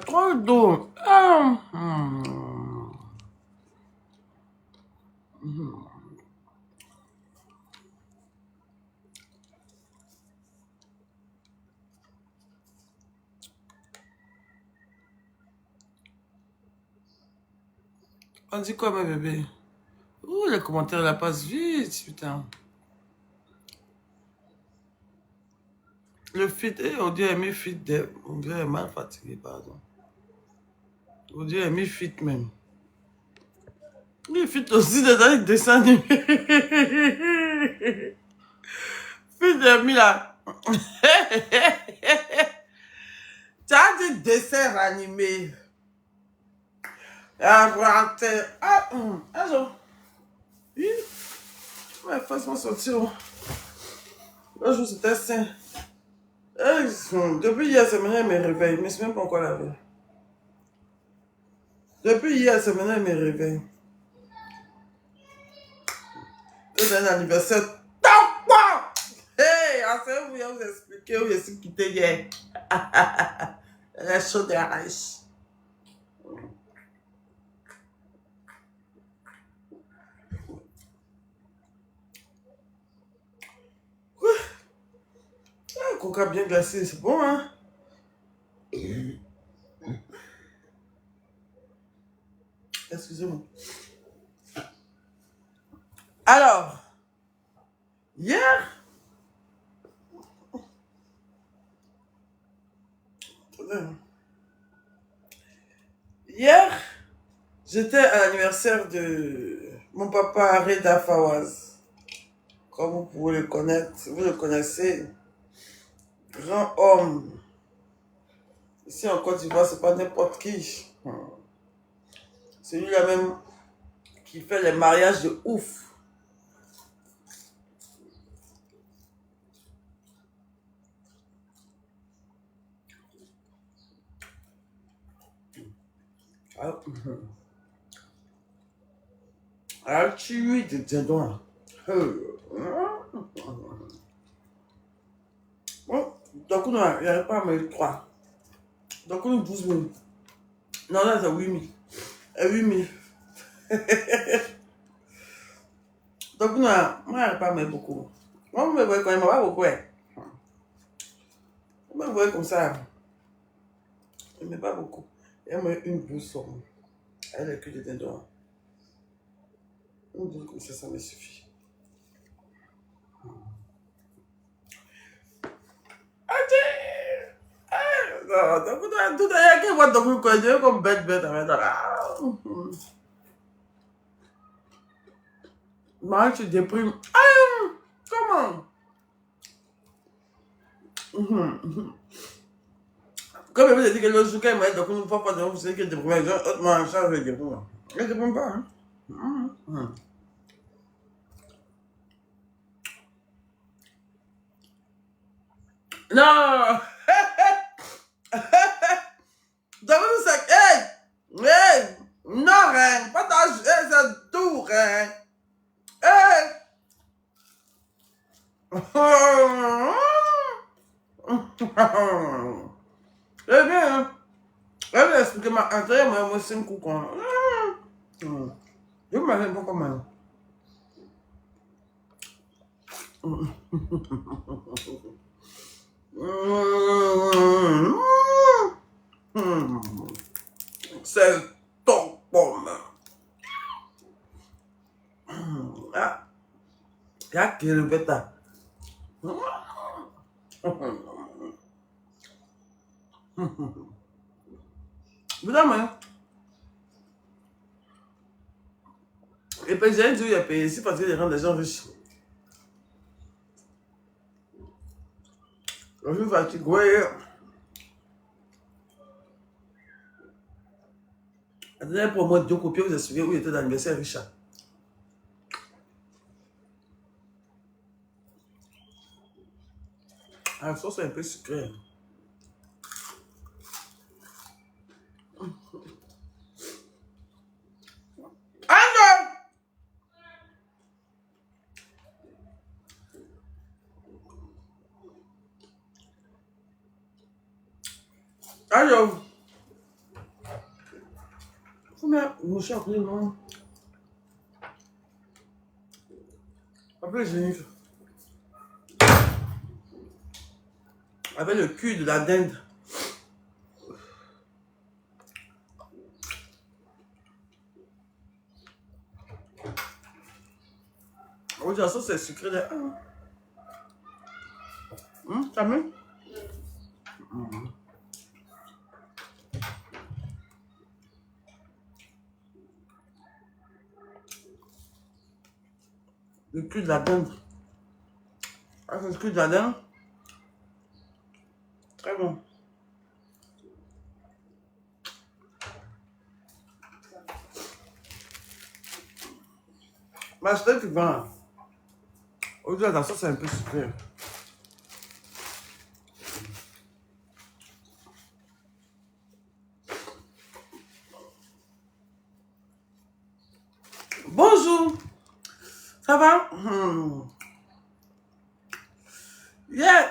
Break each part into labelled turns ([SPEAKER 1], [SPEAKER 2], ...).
[SPEAKER 1] Trop doux. Ah. On dit quoi, ma bébé? Ouh, les commentaires la passent vite, putain. Le fit, on dirait mis fit, on dirait mal fatigué, pardon. On dirait mis fit même. Il fit aussi des dessins animés. Fit de mis là. Tu as dit dessin animé. Ah, alors. Oui. Ouais, fasse-moi sortir. Le jour, c'était sain. Depuis hier, c'est maintenant, elle me réveille. Mais je ne sais même pas encore la veille. Depuis hier, c'est maintenant, elle me réveille. C'est un anniversaire. Hey, assez vous vous expliquer où je suis quitté hier. La chaude de la riche. Ah, coca bien glacé, c'est bon, hein? Excusez-moi. Alors, hier, hier, j'étais à l'anniversaire de mon papa Reda Fawaz. Comme vous pouvez le connaître, vous le connaissez, grand homme. Ici en Côte d'Ivoire, c'est pas n'importe qui. C'est lui-là même qui fait les mariages de ouf. Alors, tu lui dis donc. Bon, donc, il n'y a pas à mettre 3. Donc, on a 12 000. Non, là, c'est 8 000. 8 000. Donc, on n'a pas à mettre beaucoup. Moi, vous me voyez quand même pas beaucoup. Vous me voyez comme ça. Je ne mets pas beaucoup. Elle met une blouse. Elle est que de dindon. Une blouse comme ça me suffit. Non, donc, tout à l'heure, voit donc, comme bête, avec la. Moi, tu déprimes. Ah, comment? Comme je vous ai dit que le jour qu'elle m'a dit, donc une fois, vous savez qu'elle déprime, les gens, autrement, ça, je déprime. Elle ne déprime pas, hein? Non! Donc, vous savez, hey! Non, hein! Pas d'âge, c'est tout, hein! Hey! Eh bien, elle m'a expliqué ma entrée, moi, c'est un coup, quoi. Je m'arrête pas comme elle. C'est ton pomme. Ah, il y a qui le bêta. Évidemment. Et puis j'ai dit, il a payé ici parce qu'il rend des gens riches. Je suis fatigué. La dernière pour moi, 2 copies, vous avez suivi où il était dans l'anniversaire Richard. La sauce est un peu sucrée. Allô! Allô! Mais, mon cher, non. Après, j'ai avec le cul de la dinde. Oh, la sauce, c'est sucré. T'as vu? Le cul de la dinde. Ah, c'est le cul de la dinde. Très bon. Mais c'est que bon. Au-delà de la sauce, c'est un peu sucré. Bonjour. Ça va? Yeah.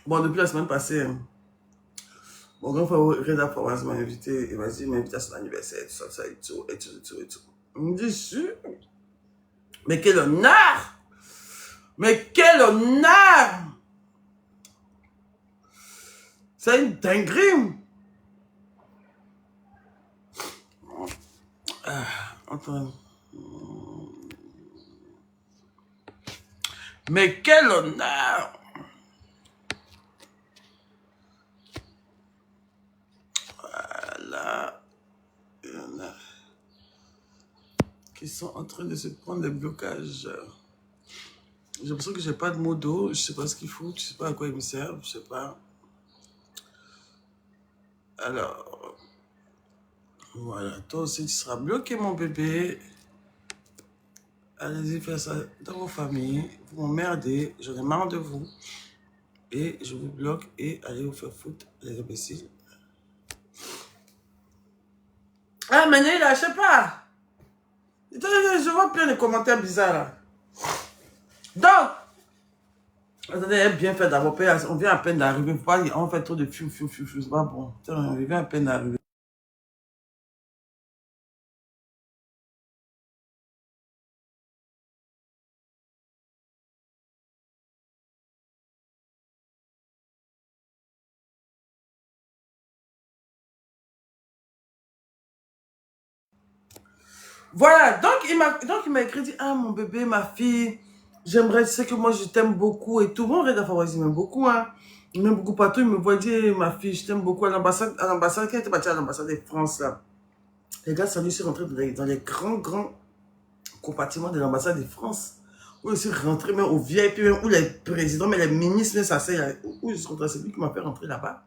[SPEAKER 1] Bon, depuis la semaine passée, mon grand frère Reda Fawaz m'a invité. Il m'a dit, il m'a invité à son anniversaire, tout ça, et tout, et tout, et tout, et tout. Il me dit, sûr. Mais quel honneur! Mais quel honneur! C'est une dinguerie! Attends. Mais quel honneur! Voilà. Il y en a qui sont en train de se prendre des blocages. J'ai l'impression que j'ai pas de mots d'eau. Je sais pas ce qu'il faut. Je sais pas à quoi ils me servent. Je sais pas. Alors. Voilà. Toi aussi, tu seras bloqué, mon bébé. Allez-y faire ça dans vos familles. Vous m'emmerdez. J'en ai marre de vous. Et je vous bloque et allez vous faire foutre, les imbéciles. Ah, mais là, je sais pas. Je vois plein de commentaires bizarres là. Donc, attendez, elle est bien fait d'abord. On vient à peine d'arriver. On fait trop de fiou. C'est pas bon. On vient à peine d'arriver. Voilà, donc il m'a écrit, dit, ah mon bébé, ma fille, j'aimerais, tu sais que moi je t'aime beaucoup et tout. Bon, Reda Fawaz, il m'aime beaucoup, hein. Il m'aime beaucoup partout, il me voit dire, ma fille, je t'aime beaucoup à l'ambassade, qui était parti à l'ambassade de France, là. Les gars, ça lui, suis rentré dans les grands compartiments de l'ambassade de France. Où je suis rentré, même au VIP, même où les présidents, mais les ministres, même ça, où je suis rentré, c'est lui qui m'a fait rentrer là-bas.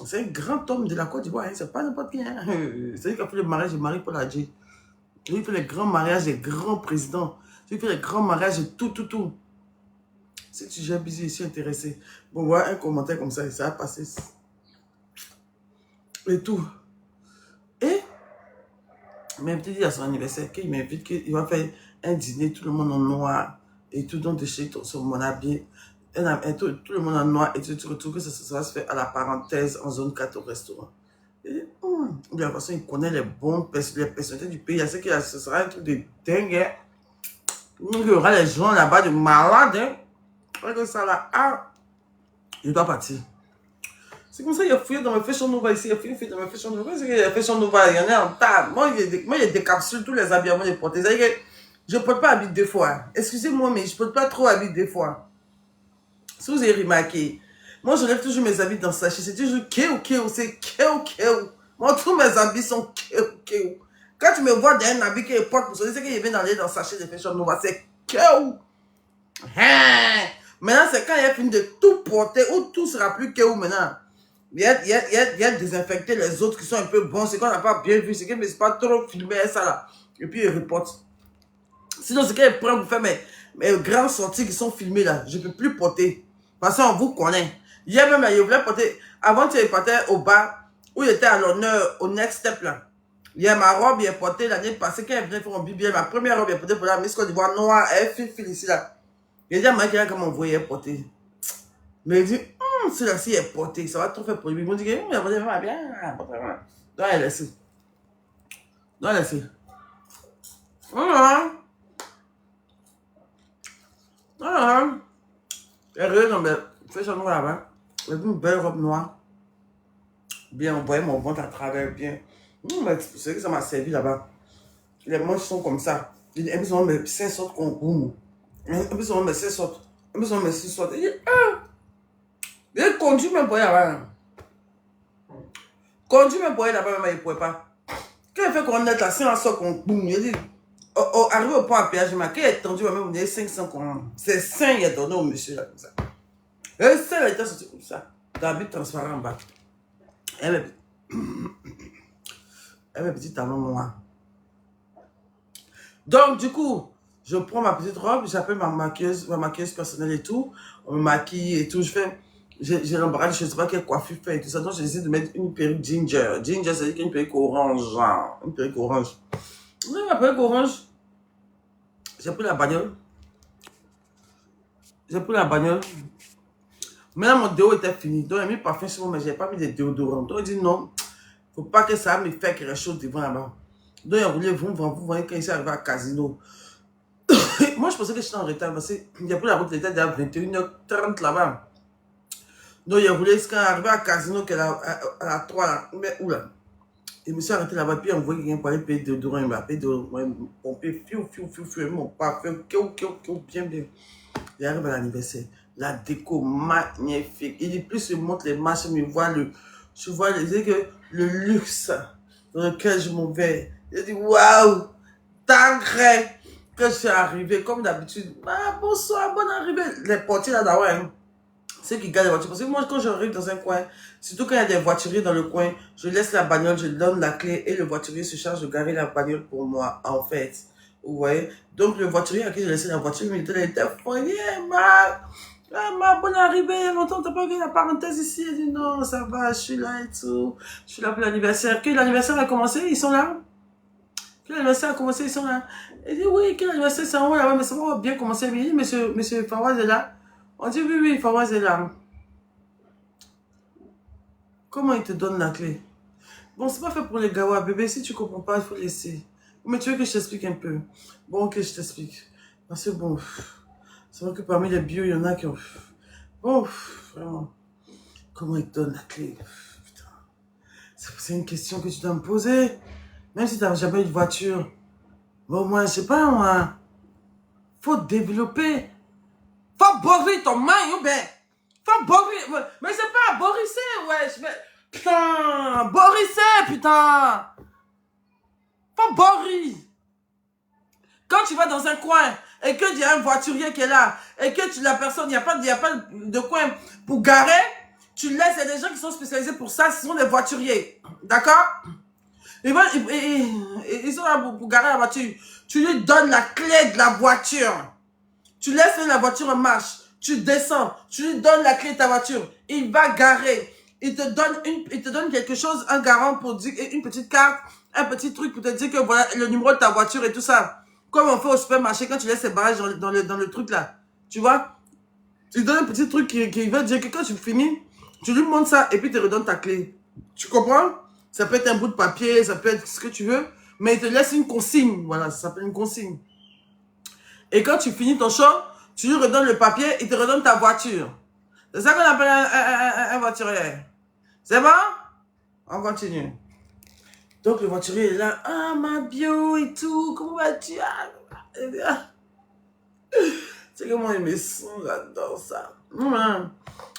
[SPEAKER 1] C'est un grand homme de la Côte d'Ivoire, hein. C'est pas n'importe qui, hein. C'est lui qui a fait le mariage de Marie-Paul Adjé. Il fait les grands mariages des grands présidents. Il fait les grands mariages de tout. Si tu gères busy, je suis intéressé. Bon, voilà un commentaire comme ça, et ça va passer. Et tout. Et, il m'a invité à son anniversaire, qu'il m'invite, qu'il va faire un dîner, tout le monde en noir, et tout, donc de chez mon habillé. Tout le monde en noir, et tu retrouves que ça va se faire à la parenthèse, en zone 4 au restaurant. Et, de la façon, il connaît les les personnalités du pays. Il sait que ce sera un truc de dingue. Hein. Il y aura les gens là-bas de malades. Hein. Avec ça là, je dois partir. C'est comme ça, il a fouillé dans mes Fashion Nova ici. Il a fouillé dans mes Fashion Nova. C'est que les Fashion Nova, il y en a en tas. Moi, il décapsule tous les habillements de porter. C'est-à-dire que je ne porte pas habit deux fois. Excusez-moi, mais je ne porte pas trop habit deux fois. Si vous avez remarqué, moi, je lève toujours mes habits dans le sachet. C'est toujours Keo. C'est Keo. Moi, tous mes habits sont Keo. Quand tu me vois dans un habit qui est porte pour ça, c'est qu'il vient d'aller dans le sachet de Fashion Nova. C'est Keo. Hein? Maintenant, c'est quand il a fini de tout porter, ou tout sera plus Keo maintenant. Il y a désinfecté les autres qui sont un peu bons. C'est qu'on n'a pas bien vu. C'est que c'est pas trop filmé ça là. Et puis il reporte. Sinon, c'est qu'il prend pour faire mes grandes sorties qui sont filmées là. Je ne peux plus porter. Parce qu'on vous connaît. Hier même, il voulait porter. Avant, tu portais au bas, où il était à l'honneur, au next step là. Hier, ma robe, il est portée l'année passée. Quand elle venait faire mon bibi, ma première robe, il est portée pour la Miss Côte d'Ivoire noire. Elle file ici là. Il a dit à moi qu'il a comme on voyait porter. Mais il dit, celui-ci est porté, ça va trop faire pour lui. Ils m'ont dit, il va bien. Donc elle est ici. Non, laissez. Voilà. Voilà. Et regarde, mais fais ça noir là-bas. J'ai vu une belle robe noire. Bien, on voyait mon ventre à travers, bien. C'est que ça m'a servi là-bas. Les manches sont comme ça. Il dit, ils ont mes 5 sortes qu'on roule. Ils ont mes 5 sortes. Ils ont mes 6 sortes. Il dit, ah! Il conduit même pour aller là-bas. Conduit même pour aller là-bas, mais il ne pouvait pas. Quand il fait qu'on est là, c'est un sort qu'on boum. Il dit, arrivé au point à péage, quand il est tendu, même, il dit 500 qu'on. C'est 5, il a donné au monsieur là, comme ça. Et ça, il était sorti comme ça. Dans la bite transparent en bas. Elle est petite talon noir. Donc, du coup, je prends ma petite robe, j'appelle ma maquilleuse personnelle et tout. On me maquille et tout. J'ai l'embarras, je ne sais pas quelle coiffure faire et tout ça. Donc, j'ai décidé de mettre une perruque ginger. Ginger, c'est-à-dire une perruque orange. Une perruque orange. Oui, ma perruque orange. J'ai pris la bagnole. Maintenant, mon déo était fini. Donc, j'ai mis parfum sur moi, mais je n'ai pas mis de déodorant. Donc, il dit non, il ne faut pas que ça me fasse quelque chose devant là-bas. Donc, il a voulu, vous voyez, quand il s'est arrivé à Casino. Moi, je pensais que j'étais en retard parce qu'il y a pris la route, il était déjà 21h30 là-bas. Donc, il a voulu, quand il est arrivé à Casino, qu'elle a à la 3, là, mais où là? Et je me suis arrêté là-bas, puis il a envoyé quelqu'un pour aller payer de il m'a payé de pomper, fiou, mon parfum, bien. Il arrive à l'anniversaire. La déco magnifique. Il dit, plus je monte les marches, je vois le luxe dans lequel je m'en vais. Il dit, waouh, t'as que je suis arrivé, comme d'habitude. Ah, bonsoir, bonne arrivée. Les portiers là-dedans, hein, ceux qui gardent les voitures. Parce que moi, quand j'arrive dans un coin, surtout quand il y a des voituriers dans le coin, je laisse la bagnole, je donne la clé et le voiturier se charge de garer la bagnole pour moi, en fait. Vous voyez? Donc, le voiturier à qui j'ai laissé la voiture, il était fournier, ma bonne arrivée, il y a longtemps, t'as pas vu la parenthèse ici? Il dit non, ça va, je suis là et tout. Je suis là pour l'anniversaire. Que l'anniversaire a commencé, ils sont là. Que l'anniversaire a commencé, ils sont là. Il dit oui, que l'anniversaire, c'est en haut là-bas, mais ça va bien commencer. Il dit, monsieur Fawaz est là. On dit oui, Fawaz est là. Comment il te donne la clé? Bon, c'est pas fait pour les gawa, bébé. Si tu comprends pas, il faut laisser. Mais tu veux que je t'explique un peu? Bon, ok, je t'explique. Parce que bon, c'est vrai que parmi les bio, il y en a qui ont... Bon, vraiment. Comment il te donne la clé? Putain. C'est une question que tu dois me poser. Même si tu n'as jamais eu de voiture. Bon, moi, je sais pas, moi. Faut développer. Faut borrer ton main, ou bien. Faut borrer. Mais c'est pas borrisser, wesh. Mais... Putain, borrisser, putain. Faut borrer. Quand tu vas dans un coin et que il y a un voiturier qui est là et que la personne, il n'y a pas de coin pour garer, tu laisses, il y a des gens qui sont spécialisés pour ça, ce sont des voituriers. D'accord? Ils sont là pour garer la voiture. Tu lui donnes la clé de la voiture. Tu laisses la voiture en marche. Tu descends. Tu lui donnes la clé de ta voiture. Il va garer. Il te donne quelque chose, un garant pour dire, une petite carte, un petit truc pour te dire que voilà le numéro de ta voiture et tout ça. Comme on fait au supermarché quand tu laisses les barrages dans le truc là. Tu vois? Tu donnes un petit truc qui veut dire que quand tu finis, tu lui montres ça et puis il te redonne ta clé. Tu comprends? Ça peut être un bout de papier, ça peut être ce que tu veux, mais il te laisse une consigne. Voilà, ça s'appelle une consigne. Et quand tu finis ton show, tu lui redonnes le papier, il te redonne ta voiture. C'est ça qu'on appelle un voiturier. C'est bon? On continue. Donc le voiturier est là, ah ma bio et tout, comment vas-tu? C'est que moi, il me sent, j'adore ça.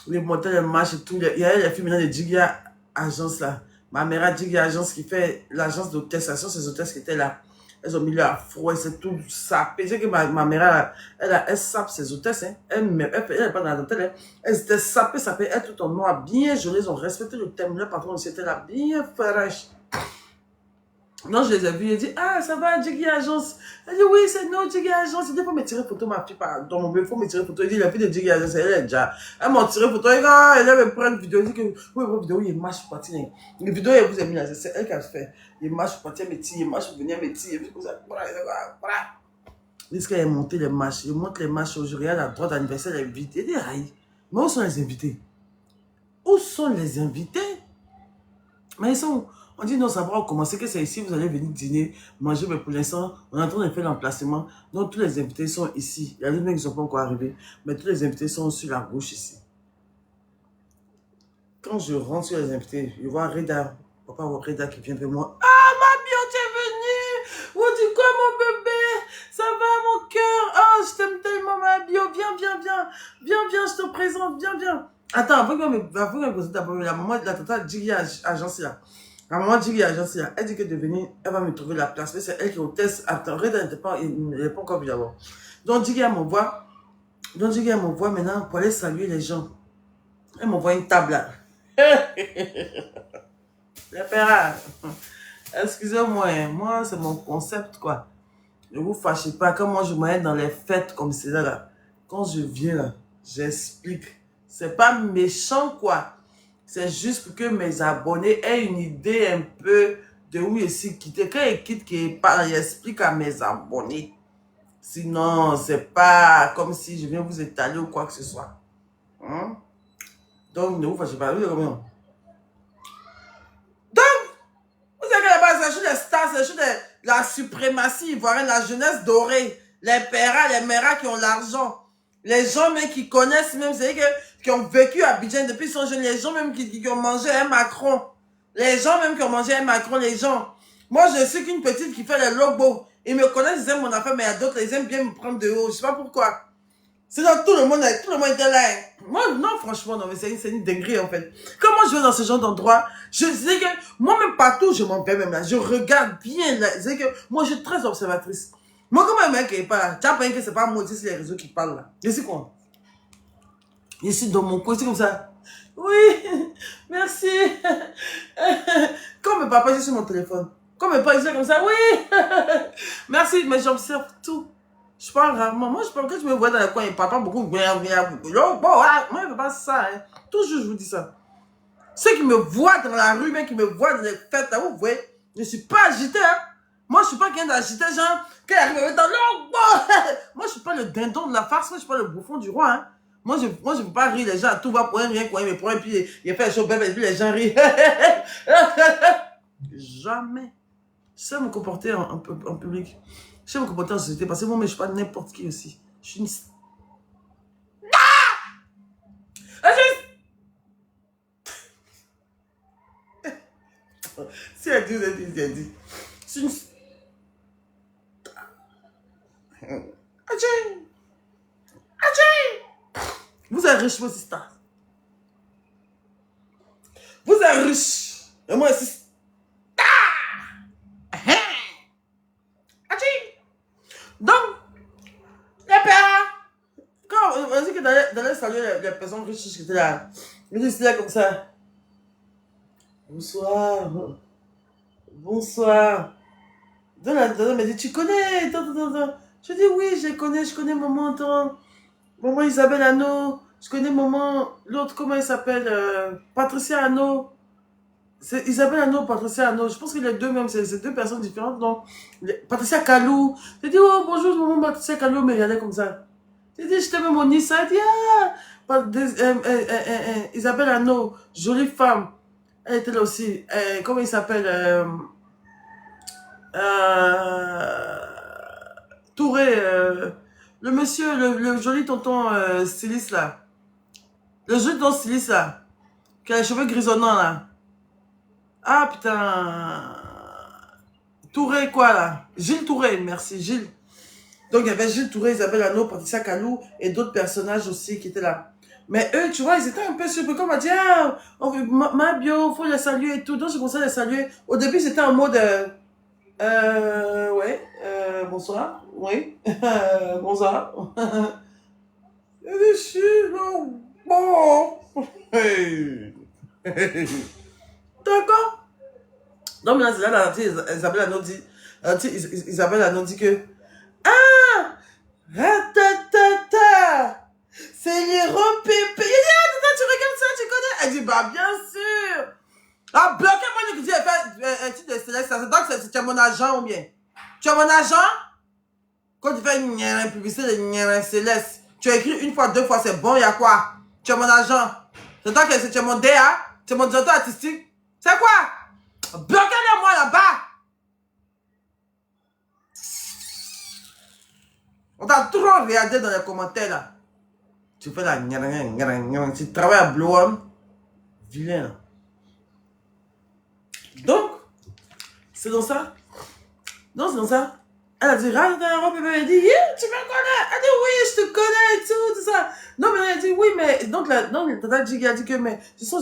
[SPEAKER 1] Les moteurs, les marches et tout. Il y a les filles maintenant de Jigia Agence là. Ma mère a Jigia Agence qui fait l'agence d'hôtesse. Ces hôtesses qui étaient là. Elles ont mis leur afro et c'est tout sapé. C'est que ma mère, elle sape ses hôtesses. Hein. Elle n'est pas dans l'hôtel. Hein. Elles étaient sapées. Elles tout en noir, bien jolies. Elles ont respecté le thème. Leur patron, c'était là, bien fraîche. Non, je les ai vus, il dit, ah, ça va, Jiggy Agence. Elle dit, oui, c'est non, Jiggy Agence. Il dit, il faut me tirer photo, ma fille, pardon, il faut me tirer photo. Il dit, la fille de Jiggy Agence, elle est déjà. Elle m'a tiré photo, elle me prend une vidéo, il dit que, oui, votre vidéo, il marche pour partir. Les vidéos, elle vous a mis là, c'est elle qui a fait. Il marche pour partir, il marche pour venir, il dit, voilà. Il dit qu'elle a monté les marches, il monte les marches aujourd'hui, à la droite, l'anniversaire, elle est vide. Il dit, aïe, mais où sont les invités? Où sont les invités? Mais ils sont On dit non, ça va commencer, que c'est ici, vous allez venir dîner, manger, mais pour l'instant, on est en train de faire l'emplacement. Donc tous les invités sont ici. Il y a des mecs qui ne sont pas encore arrivés, mais tous les invités sont sur la gauche ici. Quand je rentre sur les invités, je vois Reda, papa Reda qui vient vers moi. Ah, ma bio, tu es venue! Oh, dis quoi, mon bébé? Ça va, mon cœur? Oh, je t'aime tellement, ma bio. Viens, viens, viens. Viens, viens, je te présente. Viens, viens. Attends, avant que me présente d'abord, la maman, la tata Djigui agence là. La maman Djigui agence là. Elle dit que de venir, elle va me trouver la place. Mais c'est elle qui est hôtesse. Attends, Reda n'était pas, il n'est pas encore venu d'abord. Donc, Djigui, elle m'envoie. Donc, Djigui, elle m'envoie maintenant pour aller saluer les gens. Elle m'envoie une table là. Les pères, excusez-moi, hein, moi c'est mon concept quoi. Ne vous fâchez pas, quand moi je m'arrête dans les fêtes comme c'est là, quand je viens là, j'explique. C'est pas méchant quoi. C'est juste pour que mes abonnés aient une idée un peu de où ils sont quittés. Quand ils quittent, qu'ils parlent, j'explique à mes abonnés. Sinon, c'est pas comme si je viens vous étaler ou quoi que ce soit. Hein? Donc, ne vous fâchez pas. Oui, comment? Vous savez que là-bas, c'est juste des stars, c'est juste la suprématie ivoirienne, la jeunesse dorée, les pères, les méras qui ont l'argent, les gens même qui connaissent même, c'est qui ont vécu à Abidjan depuis qu'ils sont jeunes, les gens même qui ont mangé un Macron, les gens même qui ont mangé un Macron, les gens. Moi, je suis qu'une petite qui fait les logos. Ils me connaissent, ils aiment mon affaire, mais il y a d'autres, ils aiment bien me prendre de haut. Je sais pas pourquoi. C'est dans tout le monde était là. Moi, non, franchement, non, mais c'est une dinguerie, en fait. Quand moi, je vais dans ce genre d'endroit, je sais que, moi-même, partout, je m'en vais même là. Je regarde bien, là. C'est que, moi, je suis très observatrice. Moi, comme un mec qui est pas là, tu as pas que c'est pas moi, c'est les réseaux qui parlent là. Je sais quoi? Je suis dans mon coin, c'est comme ça. Oui, merci. Quand mes papas, je suis sur mon téléphone. Quand mes papas, ils sont comme ça, oui. Merci, mais j'observe tout. Je parle rarement. Moi, je parle quand je me vois dans le coin, il parle pas beaucoup. Bon, voilà. Moi, je ne fais pas ça. Hein. Toujours, je vous dis ça. Ceux qui me voient dans la rue, même qui me voient dans les fêtes, là, vous voyez, je ne suis pas agité. Hein. Moi, je ne suis pas quelqu'un d'agité, genre, qui arrive dans l'eau. Moi, je ne suis pas le dindon de la farce. Moi, je ne suis pas le bouffon du roi. Hein. Moi, je ne veux pas rire les gens à tout va pour un rien, quoi. Mais pour un, puis il fait chaud, et puis les gens rient. Jamais. Je sais me comporter en public. Je sais me comporter en société parce que moi, mais je ne suis pas n'importe qui aussi. Je suis une... Si elle dit, elle dit. Je suis une... Vous êtes riche, vos histoires. Vous êtes riche. Et moi, c'est... Donc, les pères, quand on dit que d'aller saluer les personnes riches qui étaient là, ils étaient là comme ça. Bonsoir. Bonsoir. Dans la me dit, tu connais? Je dis oui, je connais maman, maman Isabelle Hano. Je connais maman, l'autre, comment elle s'appelle? Patricia Hano. C'est Isabelle Hano, Patricia Hano. Je pense que les deux même, c'est deux personnes différentes. Donc, Patricia Kalou. J'ai dit, oh, bonjour, maman Patricia Kalou, mais regardez comme ça. J'ai dit, je t'aime mon Nissa. Elle dit, ah, Isabelle Hano, jolie femme. Elle était là aussi. Comment il s'appelle? Touré. Le monsieur, le joli tonton styliste là. Le joli tonton styliste là. Qui a les cheveux grisonnants là. Ah putain. Touré quoi là? Gilles Touré, merci Gilles. Donc il y avait Gilles Touré, Isabelle Hano, Patricia Kalou et d'autres personnages aussi qui étaient là. Mais eux, tu vois, ils étaient un peu surpris. Comme on m'a dit, ah, ma bio, faut les saluer et tout. Donc je commençais à les saluer. Au début, c'était en mode, ouais, bonsoir, oui, bonsoir. Je suis bon. D'accord. Donc maintenant, c'est là, Isabelle Hano dit, Isabelle Hano dit que, ah, ratatata. C'est les repépés. Il dit, ah, tu regardes ça, tu connais? Elle dit, bah, bien sûr. Ah, bloquez-moi, je dis, elle fait un titre de Céleste. Donc, tu es mon agent ou bien? Tu es mon agent? Quand tu fais une publicité de Céleste, tu as écrit une fois, deux fois, c'est bon, il y a quoi? Tu es mon agent. C'est toi que tu es mon DA, tu es mon directeur artistique. C'est quoi? Bloquez-les-moi là-bas. On t'a trop regardé dans les commentaires là. Tu fais la tu travailles à Bloom. Vilain. Donc, c'est dans ça. Non, c'est dans ça. Elle a dit, rentre dans la robe, et elle dit, yeah, tu me connais. Elle dit, oui, je te connais et tout ça. Non, mais elle a dit, oui, mais, donc, Tata Jiggy a dit que, mais, ce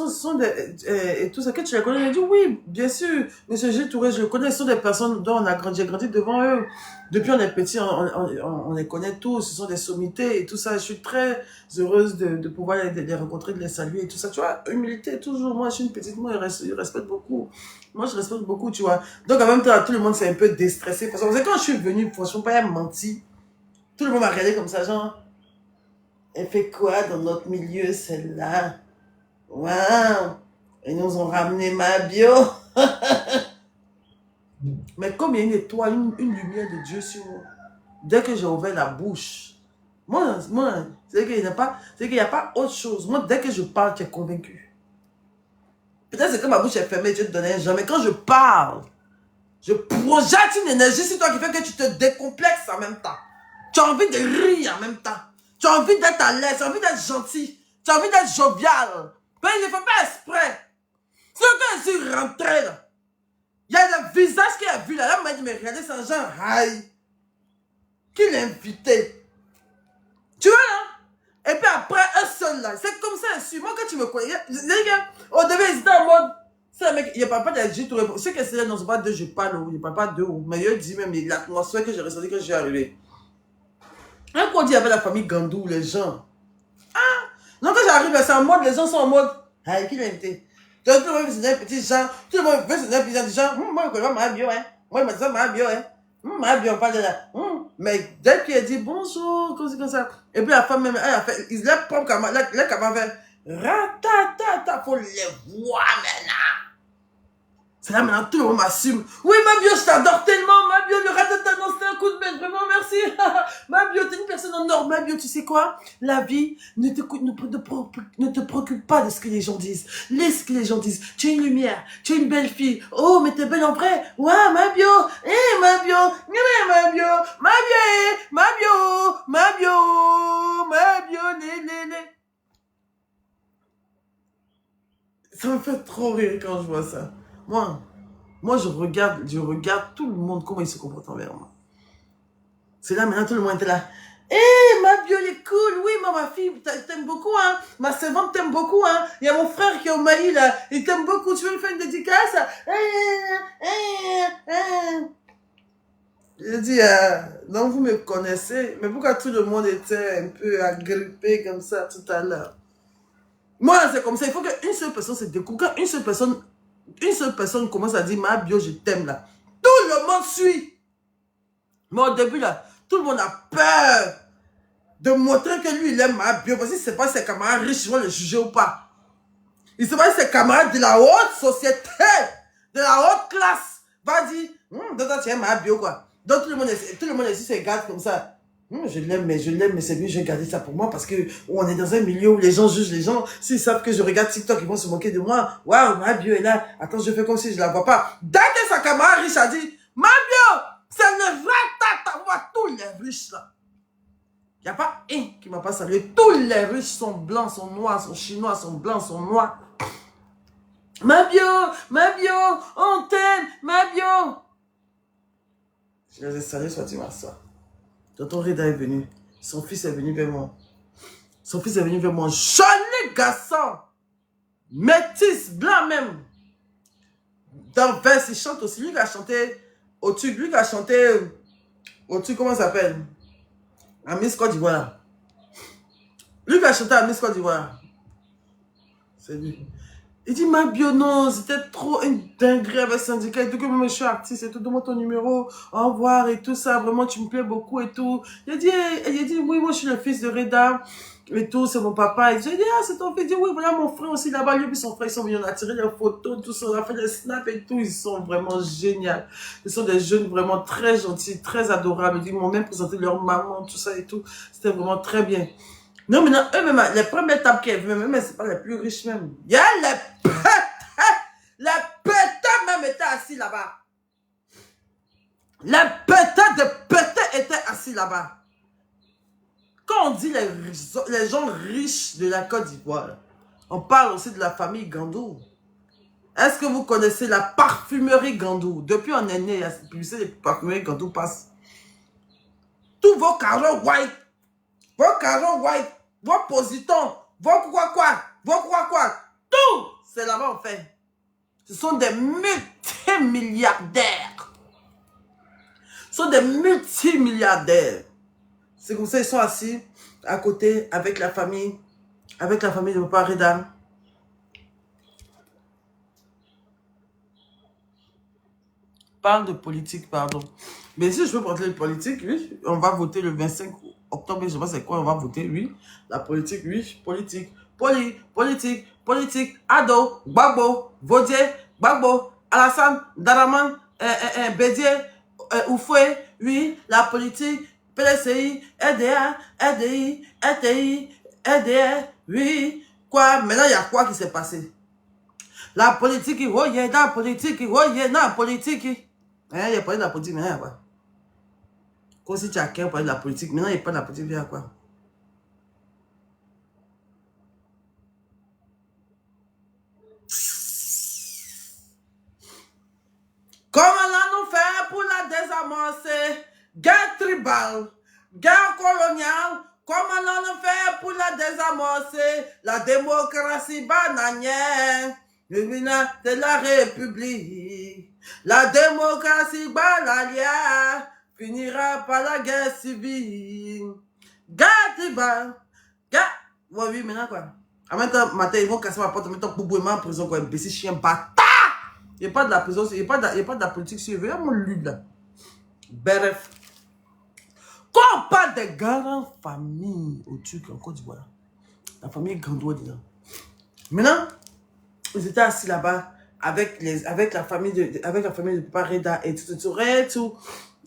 [SPEAKER 1] sont des, et tout ça, que tu les connais. Elle a dit, oui, bien sûr, Monsieur G. Touré, je le connais, ce sont des personnes dont j'ai grandi devant eux. Depuis on est petit, on les connaît tous, ce sont des sommités et tout ça. Je suis très heureuse de pouvoir les rencontrer, de les saluer et tout ça. Tu vois, humilité, toujours. Moi, je suis une petite, moi, je respecte beaucoup. Moi, je respecte beaucoup, tu vois. Donc, en même temps, tout le monde s'est un peu déstressé. Parce que quand je suis venue, franchement, pas elle menti. Tout le monde m'a regardé comme ça, genre, elle fait quoi dans notre milieu, celle-là? Waouh! Ils nous ont ramené ma bio. Mais comme il y a une étoile, une lumière de Dieu sur moi, dès que j'ai ouvert la bouche, moi c'est qu'il n'y a pas autre chose. Moi, dès que je parle, tu es convaincu. Peut-être c'est que ma bouche est fermée, Dieu te donnait un genre, mais quand je parle, je projette une énergie sur toi qui fait que tu te décomplexes en même temps. Tu as envie de rire en même temps. Tu as envie d'être à l'aise, tu as envie d'être gentil, tu as envie d'être jovial. Mais je ne fais pas exprès. C'est que je suis rentré là. Il y a le visage qu'il a vu là. Là, il m'a dit, mais regardez, c'est un genre, aïe. Qui l'a invité? Tu vois là? Et puis après, un seul là. C'est comme ça, moi quand tu me connais. Les gars, au début, ils étaient en mode. C'est un mec, il ne parle pas de J Touré. Ceux qui c'est là, non, c'est pas de je parle, il ne parle pas de où. Mais il dit même l'atmosphère que j'ai ressenti quand je suis arrivé. Un coup, on dit avec la famille Gandou, les gens. Ah! Non, quand j'arrive, c'est en mode, les gens sont en mode. Aïe, qui l'a invité? Tout le monde veut un petit genre, tout le monde veut un petit genre, moi je connais pas ma bio, hein. Moi je me dis ma bio, hein. Ma bio, on parle de là. Mais dès qu'il a dit bonjour, comme ça. Et puis la femme même, elle a fait, il l'a propre camarade, la camarade fait, ratatata, faut les voir maintenant. C'est là maintenant, tout le monde m'assume. Oui, ma bio, je t'adore tellement, ma bio, le ratatata, non, c'était un coup de bête, vraiment, merci. Ma bio, t'es une personne en or, ma bio, tu sais quoi? La vie ne te préoccupe pas de ce que les gens disent. Laisse ce que les gens disent. Tu es une lumière, tu es une belle fille. Oh, mais t'es belle en vrai. Ouais, ma bio, ma bio, ma bio, ma bio, ma bio, ma bio, ma bio, né. Ça me fait trop rire quand je vois ça. Moi, je regarde tout le monde, comment il se comporte envers moi. C'est là, maintenant, tout le monde était là. Hé, ma bio, elle est cool. Oui, ma fille, t'aimes beaucoup, hein. Ma servante t'aime beaucoup, hein. Il y a mon frère qui est au Mali, là. Il t'aime beaucoup. Tu veux me faire une dédicace? J'ai dit, non, vous me connaissez. Mais pourquoi tout le monde était un peu agrippé comme ça tout à l'heure? Moi, c'est comme ça. Il faut qu'une seule personne se découvre. Quand une seule personne commence à dire, ma bio, je t'aime là. Tout le monde suit. Mais au début là, tout le monde a peur de montrer que lui, il aime ma bio. Parce que c'est pas ses camarades riches qui vont le juger ou pas. Il sait pas ses camarades de la haute société, de la haute classe, va dire, donc tu aimes ma bio quoi. Donc tout le monde ici se regarde comme ça. Je l'aime, mais c'est mieux, je vais garder ça pour moi parce que on est dans un milieu où les gens jugent les gens. S'ils savent que je regarde TikTok, ils vont se moquer de moi. Waouh, ma bio est là. Attends, je fais comme si je la vois pas. Dès que sa camarade riche a dit, ma bio, c'est le vrai tata, moi, tous les riches là. Il n'y a pas un qui m'a pas salué. Tous les riches sont blancs, sont noirs, sont chinois, sont blancs, sont noirs. Ma bio, on t'aime, ma bio. Je les ai salués, soit tu m'assois. Tonton Reda est venu. Son fils est venu vers moi. Joli garçon. Métis, blanc même. Dans vers, il chante aussi. Lui qui a chanté au-dessus. Au-dessus, comment ça s'appelle? À Miss Côte d'Ivoire. Lui qui a chanté à Miss Côte d'Ivoire. C'est lui. Il dit, ma bio, non, c'était trop une dinguerie avec syndicat et tout, que moi je suis artiste et tout, donne-moi ton numéro, au revoir et tout ça, vraiment tu me plais beaucoup et tout. Il a dit, oui, moi je suis le fils de Reda et tout, c'est mon papa. Et j'ai dit, ah, c'est ton fils. Il dit, oui, voilà mon frère aussi là-bas, lui et son frère, ils sont venus, on a tiré des photos, tout ça, on a fait des snaps et tout, ils sont vraiment géniaux. Ils sont des jeunes vraiment très gentils, très adorables. Ils m'ont même présenté leur maman, tout ça et tout. C'était vraiment très bien. Non, mais non, eux-mêmes, les premières étapes qu'elles veulent, même, c'est pas les plus riches même. Il y a les pétables là-bas. Les pétés de pétés étaient assis là-bas. Quand on dit les gens riches de la Côte d'Ivoire, on parle aussi de la famille Gandou. Est-ce que vous connaissez la parfumerie Gandou? Depuis on est né, la publicité de parfumerie Gandou passe. Tous vos carreaux white, vos positons, vos quoi, tout, c'est là-bas en fait. Ce sont des multimilliardaires. Ce sont des multimilliardaires. C'est comme ça ils sont assis à côté avec la famille de Papa Reda. Parle de politique, pardon. Mais si je veux parler de politique, oui, on va voter le 25 octobre, je sais pas c'est quoi, on va voter, oui. La politique, oui, politique. Politique, Ado, Gbagbo, Vodje, Gbagbo, Alassane, Daraman, Bédié, Oufoué, oui, la politique, PLCI, RDA, RDI, RTI, RDA, oui. Quoi, maintenant il y a quoi qui s'est passé? La politique, oh yeah, la politique, oh yeah, la politique. Hein, il n'y a pas de la politique, maintenant il y a quoi? Comme si tu as qu'un parler de la politique, maintenant il n'y a pas de la politique, il y a quoi? Comment allons-nous faire pour la désamorcer? Guerre tribale, guerre coloniale, comment allons-nous faire pour la désamorcer? La démocratie bananière, le mina de la République. La démocratie bananière finira par la guerre civile. Guerre tribale, guerre... Ouais, oui, maintenant quoi? En même temps, matin, ils vont casser ma porte, en même temps, Boubou est en prison, quoi, imbécile, chien, bâtard! Il n'y a pas de la prison, il n'y a pas de la politique sur eux. Mon lude là. Bref. Quand on parle des grandes familles au Turc, en Côte d'Ivoire, la famille Gandou dedans. Maintenant, ils étaient assis là-bas avec la famille de Papa Reda et tout.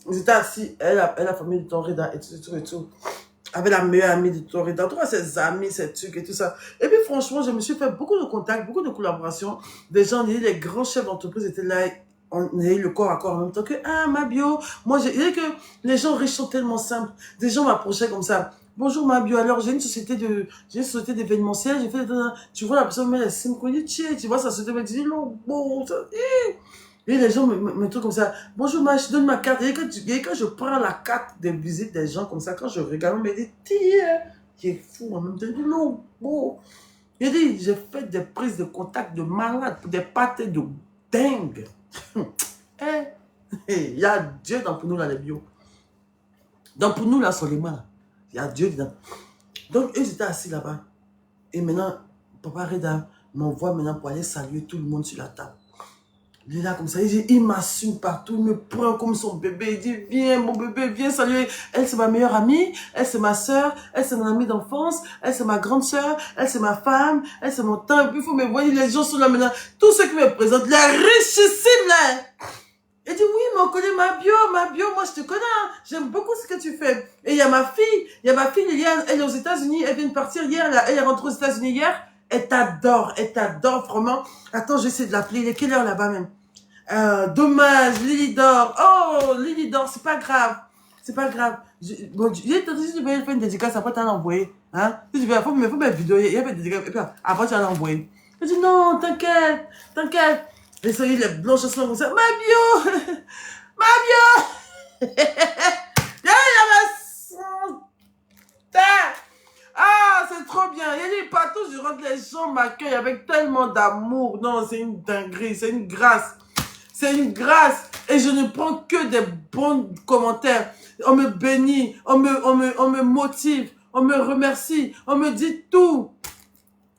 [SPEAKER 1] Ils étaient assis, elle la famille de ton Reda et tout. Avec la meilleure amie de ton Reda, tous ses amis, ses trucs et tout ça. Et puis franchement, je me suis fait beaucoup de contacts, beaucoup de collaborations. Des gens, les grands chefs d'entreprise étaient là. On a eu le corps à corps en même temps que, ah, Mabio, moi, j'ai dit que les gens riches sont tellement simples. Des gens m'approchaient comme ça. Bonjour, Mabio, alors, j'ai une société d'événementiel, j'ai fait, tu vois, la personne met la sim, tu vois, ça se dit, dit, non, bon, ça, et les gens me trouvent comme ça. Bonjour, je donne ma carte. Et quand je prends la carte de visite des gens comme ça, quand je regarde, on me dit, tiens, qui est fou en même temps. Je dis, non, bon. Il dit, j'ai fait des prises de contact de malades, des pâtés de dingue. Il y a Dieu dans pour nous là, les bio. Donc pour nous là, Soleiman, il y a Dieu dedans. Donc eux étaient assis là-bas. Et maintenant, Papa Reda m'envoie maintenant pour aller saluer tout le monde sur la table. Il est là comme ça, il m'assume partout, il me prend comme son bébé, il dit, viens mon bébé, viens saluer. Elle c'est ma meilleure amie, elle c'est ma soeur, elle c'est mon amie d'enfance, elle c'est ma grande soeur, elle c'est ma femme, elle c'est mon temps. Et puis il faut me voir, les gens sont là maintenant, tous ceux qui me présentent, les richissimes là. Il dit, oui, mais on connaît Mabio, moi je te connais, hein. J'aime beaucoup ce que tu fais. Et il y a ma fille, Liliane, elle est aux États-Unis, elle vient de partir hier, là, elle est rentrée aux États-Unis hier. Elle t'adore vraiment. Attends, j'essaie de l'appeler. Il est quelle heure là-bas même? Dommage, Lily dort. Oh, Lily dort, c'est pas grave. C'est pas grave. Bon, si tu veux faire une dédicace, après tu vas l'envoyer. Hein? Si tu veux, il faut mettre vidéo, il y a une dédicace, et puis après tu vas l'envoyer. Je dis non, t'inquiète. Et ça y est, les blanches sont comme ça. Mabio! Viens, ah, c'est trop bien. Il dit partout, je rentre, les gens m'accueillent avec tellement d'amour. Non, c'est une dinguerie, c'est une grâce. C'est une grâce. Et je ne prends que des bons commentaires. On me bénit, on me motive, on me remercie, on me dit tout.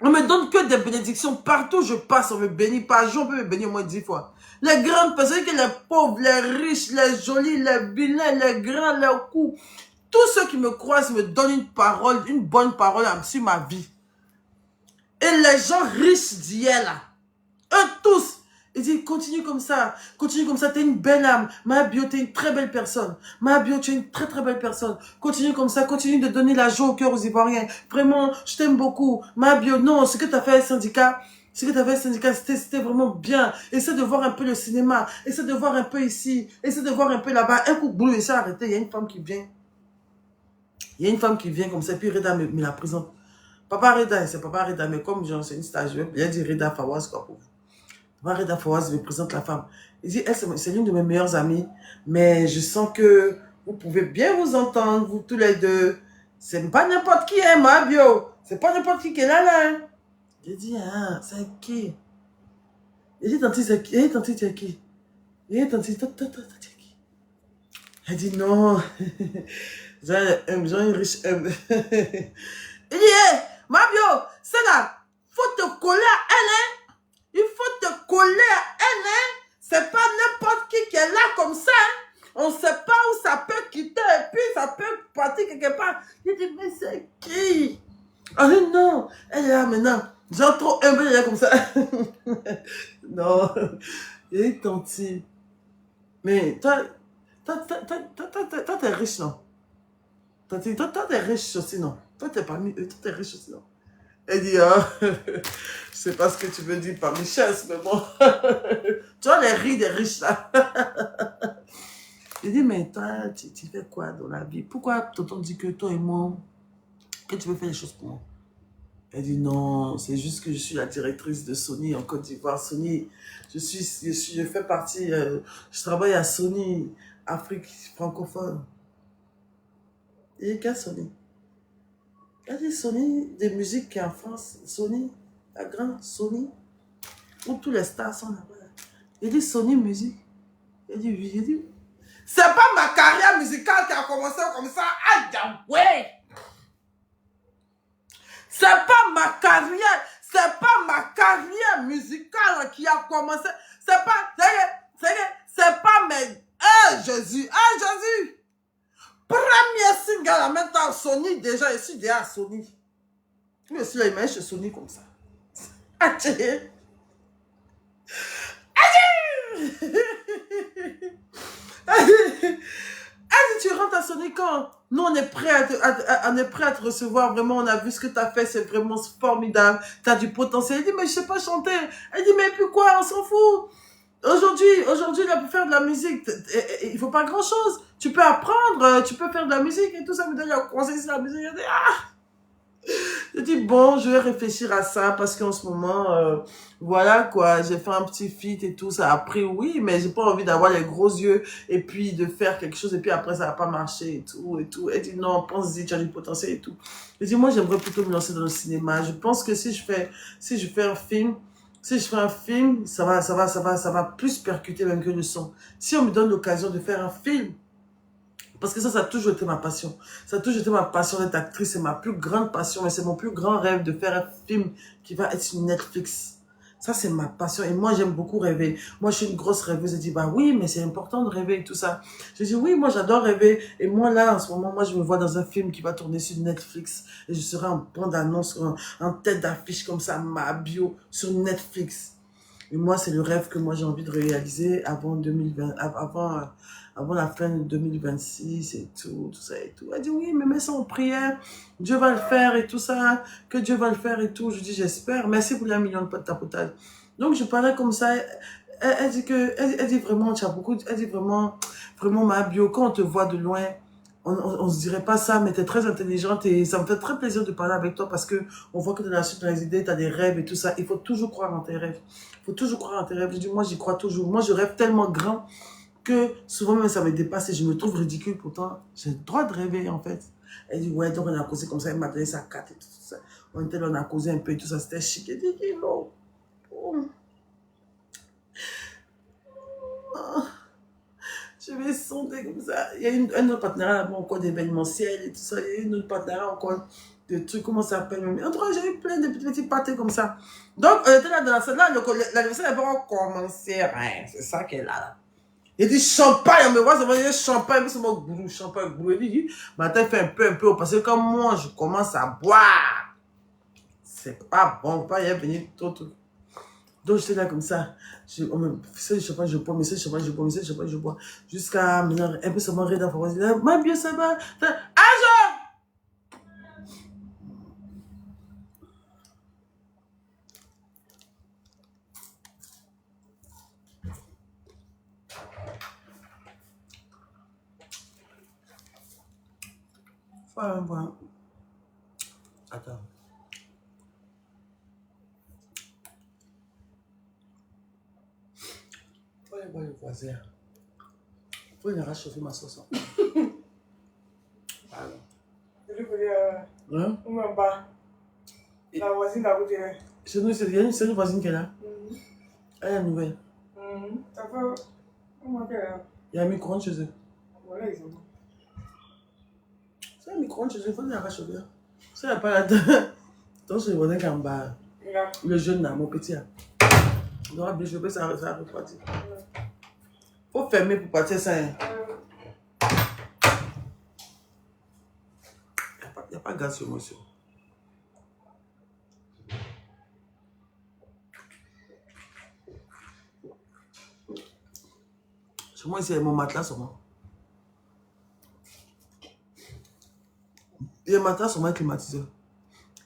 [SPEAKER 1] On me donne que des bénédictions. Partout où je passe, on me bénit. Par jour, on peut me bénir au moins 10 fois. Les grandes personnes, que les pauvres, les riches, les jolis, les vilains, les grands, les coups. Tous ceux qui me croisent me donnent une parole, une bonne parole sur ma vie. Et les gens riches d'hier là, eux tous, ils disent continue comme ça, t'es une belle âme. Mabio, t'es une très belle personne. Mabio, tu es une très très belle personne. Continue comme ça, continue de donner la joie au cœur aux Ivoiriens. Vraiment, je t'aime beaucoup. Mabio, non, ce que tu as fait à syndicat, Ce que tu avais syndicat, c'était vraiment bien. Essaie de voir un peu le cinéma. Essaie de voir un peu ici. Essaie de voir un peu là-bas. Un coup, boulot, essaie d'arrêter. Il y a une femme qui vient. Il y a une femme qui vient comme ça. Puis Reda me la présente. Papa Reda, c'est Papa Reda. Mais comme c'est une stagiaire, il a dit Reda Fawaz, quoi, pour vous. Papa Reda Fawaz me présente la femme. Il dit, elle, c'est l'une de mes meilleures amies. Mais je sens que vous pouvez bien vous entendre, vous tous les deux. C'est pas n'importe qui, hein, ma bio. C'est pas n'importe qui est là, là. Hein. J'ai dit, ah, c'est qui? Il dit, tante, c'est qui? Tante, c'est qui? Il dit, tante, c'est qui? Elle dit, non. J'ai une riche. Il dit, hé, Mabio, c'est là. Faut te coller à elle, hein. Il faut te coller à elle, hein. C'est pas n'importe qui est là comme ça, hein. On sait pas où ça peut quitter et puis ça peut partir quelque part. Il dit, mais c'est qui? Ah non, elle est là maintenant. Genre trop humble, elle est comme ça. Non. Et tanti. Mais toi, t'es riche, non? Toi, t'es riche aussi, non? Toi, t'es parmi eux, toi, t'es riche aussi, non? Elle dit, ah, je sais pas ce que tu veux dire par richesse, mais bon. Tu vois les rides des riches, là. Il dit, mais toi, tu fais quoi dans la vie? Pourquoi tonton dit que toi et moi, que tu veux faire les choses pour moi? Elle dit, non, c'est juste que je suis la directrice de Sony en Côte d'Ivoire. Sony, je fais partie, je travaille à Sony, Afrique francophone. Il dit, quelle Sony? Elle dit, Sony, des musiques qui est en France. Sony, la grande Sony, où tous les stars sont là-bas. Il dit, Sony Musique. Il dit, oui. Il dit, c'est pas ma carrière musicale qui a commencé comme ça. Aïe, ouais. C'est pas ma carrière musicale qui a commencé. C'est pas mes... Ah, Jésus. Premier single à mettre à Sony, déjà, je suis déjà à Sony. Je suis là, il chez Sony comme ça. Atché. Tu rentres à Sony quand nous on est prêt à te recevoir, vraiment on a vu ce que tu as fait, c'est vraiment formidable, tu as du potentiel. Elle dit mais je sais pas chanter. Elle dit mais pourquoi, on s'en fout. Aujourd'hui là pour faire de la musique, il faut pas grand chose. Tu peux apprendre, tu peux faire de la musique et tout ça, mais d'ailleurs conseiller la musique. Elle dit je dis bon, je vais réfléchir à ça parce qu'en ce moment, voilà quoi, j'ai fait un petit feat et tout, ça a pris, oui, mais j'ai pas envie d'avoir les gros yeux et puis de faire quelque chose et puis après ça va pas marcher et tout et tout. Elle dit non, pense-y, tu as du potentiel et tout. Je dis moi j'aimerais plutôt me lancer dans le cinéma. Je pense que si je fais un film, ça va plus percuter même que le son. Si on me donne l'occasion de faire un film, parce que ça a toujours été ma passion. Ça a toujours été ma passion d'être actrice. C'est ma plus grande passion. Mais c'est mon plus grand rêve de faire un film qui va être sur Netflix. Ça, c'est ma passion. Et moi, j'aime beaucoup rêver. Moi, je suis une grosse rêveuse. Je dis, bah oui, mais c'est important de rêver et tout ça. Je dis, oui, moi, j'adore rêver. Et moi, là, en ce moment, moi, je me vois dans un film qui va tourner sur Netflix. Et je serai en bande-annonce, en tête d'affiche comme ça, ma bio sur Netflix. Et moi, c'est le rêve que moi, j'ai envie de réaliser avant 2020, avant la fin de 2026 et tout ça et tout. Elle dit, oui, mais mets ça en prière. Dieu va le faire et tout ça. Que Dieu va le faire et tout. Je dis, j'espère. Merci pour les 1 million de potes tapotage. Donc, je parlais comme ça. Elle dit que, elle dit vraiment, tu as beaucoup, elle dit vraiment, ma bio, quand on te voit de loin, on se dirait pas ça, mais tu es très intelligente et ça me fait très plaisir de parler avec toi parce que on voit que tu as la suite dans les idées, tu as des rêves et tout ça. Il faut toujours croire en tes rêves. Il faut toujours croire en tes rêves. Je dis, moi, j'y crois toujours. Moi, je rêve tellement grand que souvent même ça me dépasse et je me trouve ridicule. Pourtant, j'ai le droit de rêver, en fait. Elle dit, ouais, donc on a causé comme ça. Elle m'a donné sa carte et tout ça. On a causé un peu et tout ça. C'était chic. Elle dit, non. Oh. Je vais sonder comme ça. Il y a un autre partenariat là-bas encore d'événementiel et tout ça. Il y a une autre partenariat encore de trucs, comment ça s'appelle. En tout cas, j'ai eu plein de petits pâtés comme ça. Donc, elle était là dans la salle. Là, l'anniversaire n'a pas commencé. C'est ça qu'elle a là. Il dit champagne, on me voit, ça va dire champagne, c'est mon gourou, champagne, gourou. Il dit, maintenant, il fait un peu, parce que comme moi, je commence à boire. C'est pas bon, pas y venir tout. Donc, j'étais là comme ça. On me fait le champagne, je bois, mais c'est le champagne, je bois, mais c'est le champagne, je bois. Jusqu'à maintenant, un peu seulement rire dans la voix. Ma bien, ça va. Argent! Voilà, voilà. Attends. Faut aller voir le voisin. Faut aller chauffer ma sauce. Voilà.
[SPEAKER 2] Je lui dis,
[SPEAKER 1] Hein?
[SPEAKER 2] on m'en bat. La voisine d'à côté.
[SPEAKER 1] C'est nous, c'est une voisine qui est là. Elle est nouvelle.
[SPEAKER 2] Ça fait. On m'a fait là.
[SPEAKER 1] Il y a un micro-ondes chez eux.
[SPEAKER 2] Voilà, ils ont.
[SPEAKER 1] C'est un micro-ondes chez eux, il faut aller chauffer. Ça, il n'y a pas là-dedans. Donc, c'est le voisin qui est en bas. Le jeune là, mon petit là. On doit bien chauffer, ça va repartir. Faut fermer pour partir ça. Il n'y a pas de gaz sur moi, monsieur. Sur moi, c'est mon matelas sur moi. Les matelas sont moins climatisés.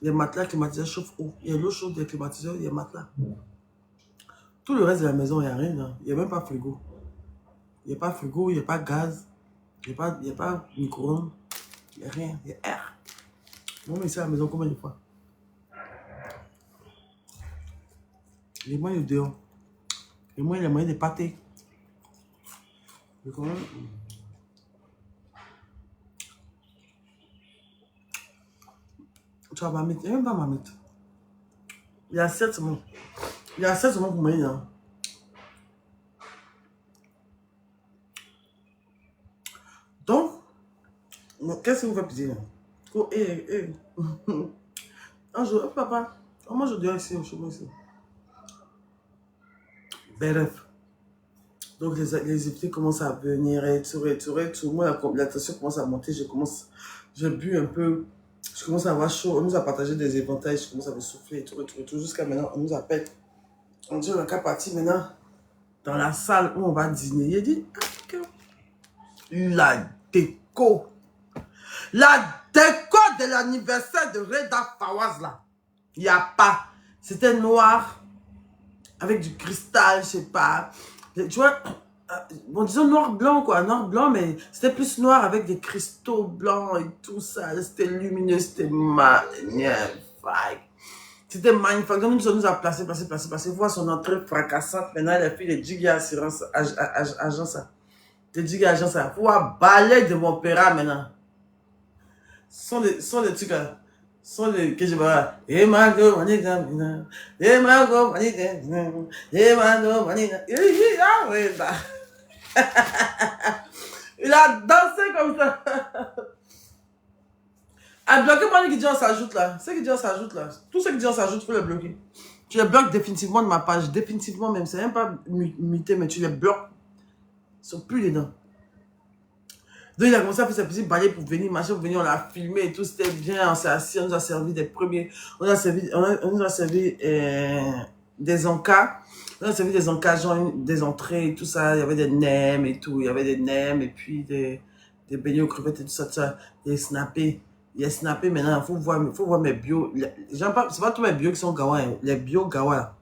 [SPEAKER 1] Les matelas climatisés chauffent haut. Il y a l'eau chaude des climatiseurs, il y a matelas. Tout le reste de la maison, il n'y a rien. Hein. Il n'y a même pas frigo. Il n'y a pas frigo, il n'y a pas gaz. Il n'y a pas micro-ondes. Il n'y a rien. Il y a air. Moi, mais ici à la maison, combien de fois? Les moyens de dehors. Les moyens de pâté. Tu vas m'amener. Il n'y a même pas m'amener. Il y a 7 secondes. Il y a 7 secondes pour moi. Hein. Donc, qu'est-ce que vous faites plaisir? Oh, un jour, oh, papa, comment je dois ici, chez moi ici? Bref. Donc, les invités commencent à venir et tout. Moi, la tension commence à monter. Je bu un peu. Je commence à avoir chaud. On nous a partagé des éventails. Je commence à me souffler et tout. Jusqu'à maintenant, on nous appelle. On dit, on n'a qu'à partir maintenant dans la salle où on va dîner. Il a dit, la déco. La déco de l'anniversaire de Reda Fawaz, là. Il n'y a pas. C'était noir. Avec du cristal, je sais pas. Tu vois, bon, disons noir-blanc, quoi. Noir-blanc, mais c'était plus noir avec des cristaux blancs et tout ça. C'était lumineux, c'était magnifique. C'était magnifique. Donc, nous a placé. Voir son entrée fracassante. Maintenant, elle a fait les Jiggy Assurance, agence. Les Jiggy Agence, ça. Voir balai de mon père maintenant. Sont des trucs, sont des que je vois. Et Margot, Manita, et Margot, Manita, et Margot, Manita. Il a dansé comme ça. À bloquer, moi, qui dit on s'ajoute là. Ceux qui disent on s'ajoute là. Tous ceux qui disent on s'ajoute, il faut les bloquer. Tu les bloques définitivement de ma page. Définitivement même. C'est même pas muté, mais tu les bloques. Ils sont plus dedans. Donc il a commencé à faire ses petits balais pour venir, machin, pour venir, on l'a filmé et tout, c'était bien, on s'est assis, on nous a servi des premiers, on nous a servi des encas, on a servi des encas, genre des entrées et tout ça, il y avait des nems et tout, il y avait des nems et puis des beignets aux crevettes et tout ça, des snappés. Il y a snappé maintenant, il faut voir mes bio, c'est pas tous mes bio qui sont gawa, hein, les bio gawa.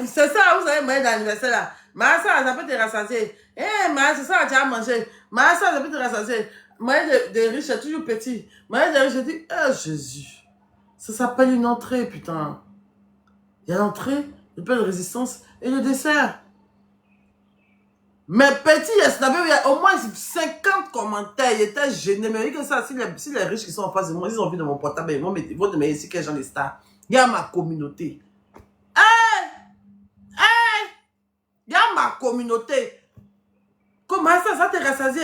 [SPEAKER 1] C'est ça, vous savez, moyen d'anniversaire là. Ma soeur, ça peut te rassasier. Ma soeur, tu as mangé. Ma soeur, ça peut te rassasier. Moyen de riche, c'est toujours petit. Moyen de riche, je dis, Jésus. Ça s'appelle une entrée, putain. Il y a l'entrée, le plat de résistance et le dessert. Mais petit, il y a au moins 50 commentaires. Il était gêné. Mais oui, que ça, si les riches qui sont en face de moi, ils ont vu de mon portable, ils vont me mettre ici quel genre de star. Il y a ma communauté. Il y a ma communauté. Comment ça te rassasie?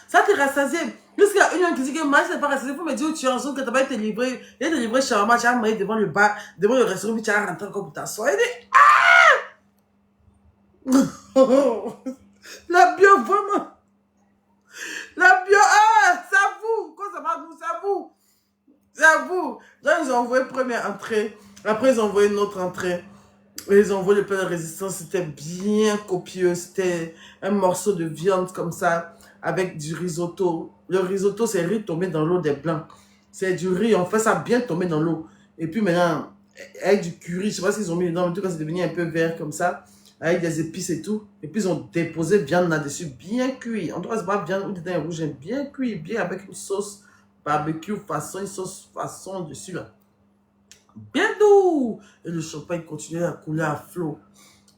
[SPEAKER 1] Ça te rassasie. Jusqu'il y a une qui dit que moi, ça n'est pas rassasié. Il faut me dire où tu es en zone, que tu n'as pas été livré. Il y a livré shawarma, tu as marié devant le bar, devant le restaurant, puis tu as rentré encore pour t'asseoir. Il dit, la bio, vraiment. La bio, c'est à vous. Quand ça va, c'est à vous. C'est à vous. Donc, ils ont envoyé première entrée. Après, ils ont envoyé une autre entrée. Et ils ont envoyé le plat de résistance. C'était bien copieux. C'était un morceau de viande comme ça, avec du risotto. Le risotto, c'est riz tombé dans l'eau des blancs. C'est du riz, on fait ça bien tomber dans l'eau. Et puis maintenant, avec du curry, je sais pas s'ils ont mis dedans, mais en tout cas, c'est devenu un peu vert comme ça. avec des épices et tout. Et puis, ils ont déposé viande là-dessus, bien cuit. On doit se battre viande ou du thym rouge, bien cuit, bien avec une sauce barbecue façon, une sauce façon dessus là. Bien doux. Et le champagne continuait à couler à flot.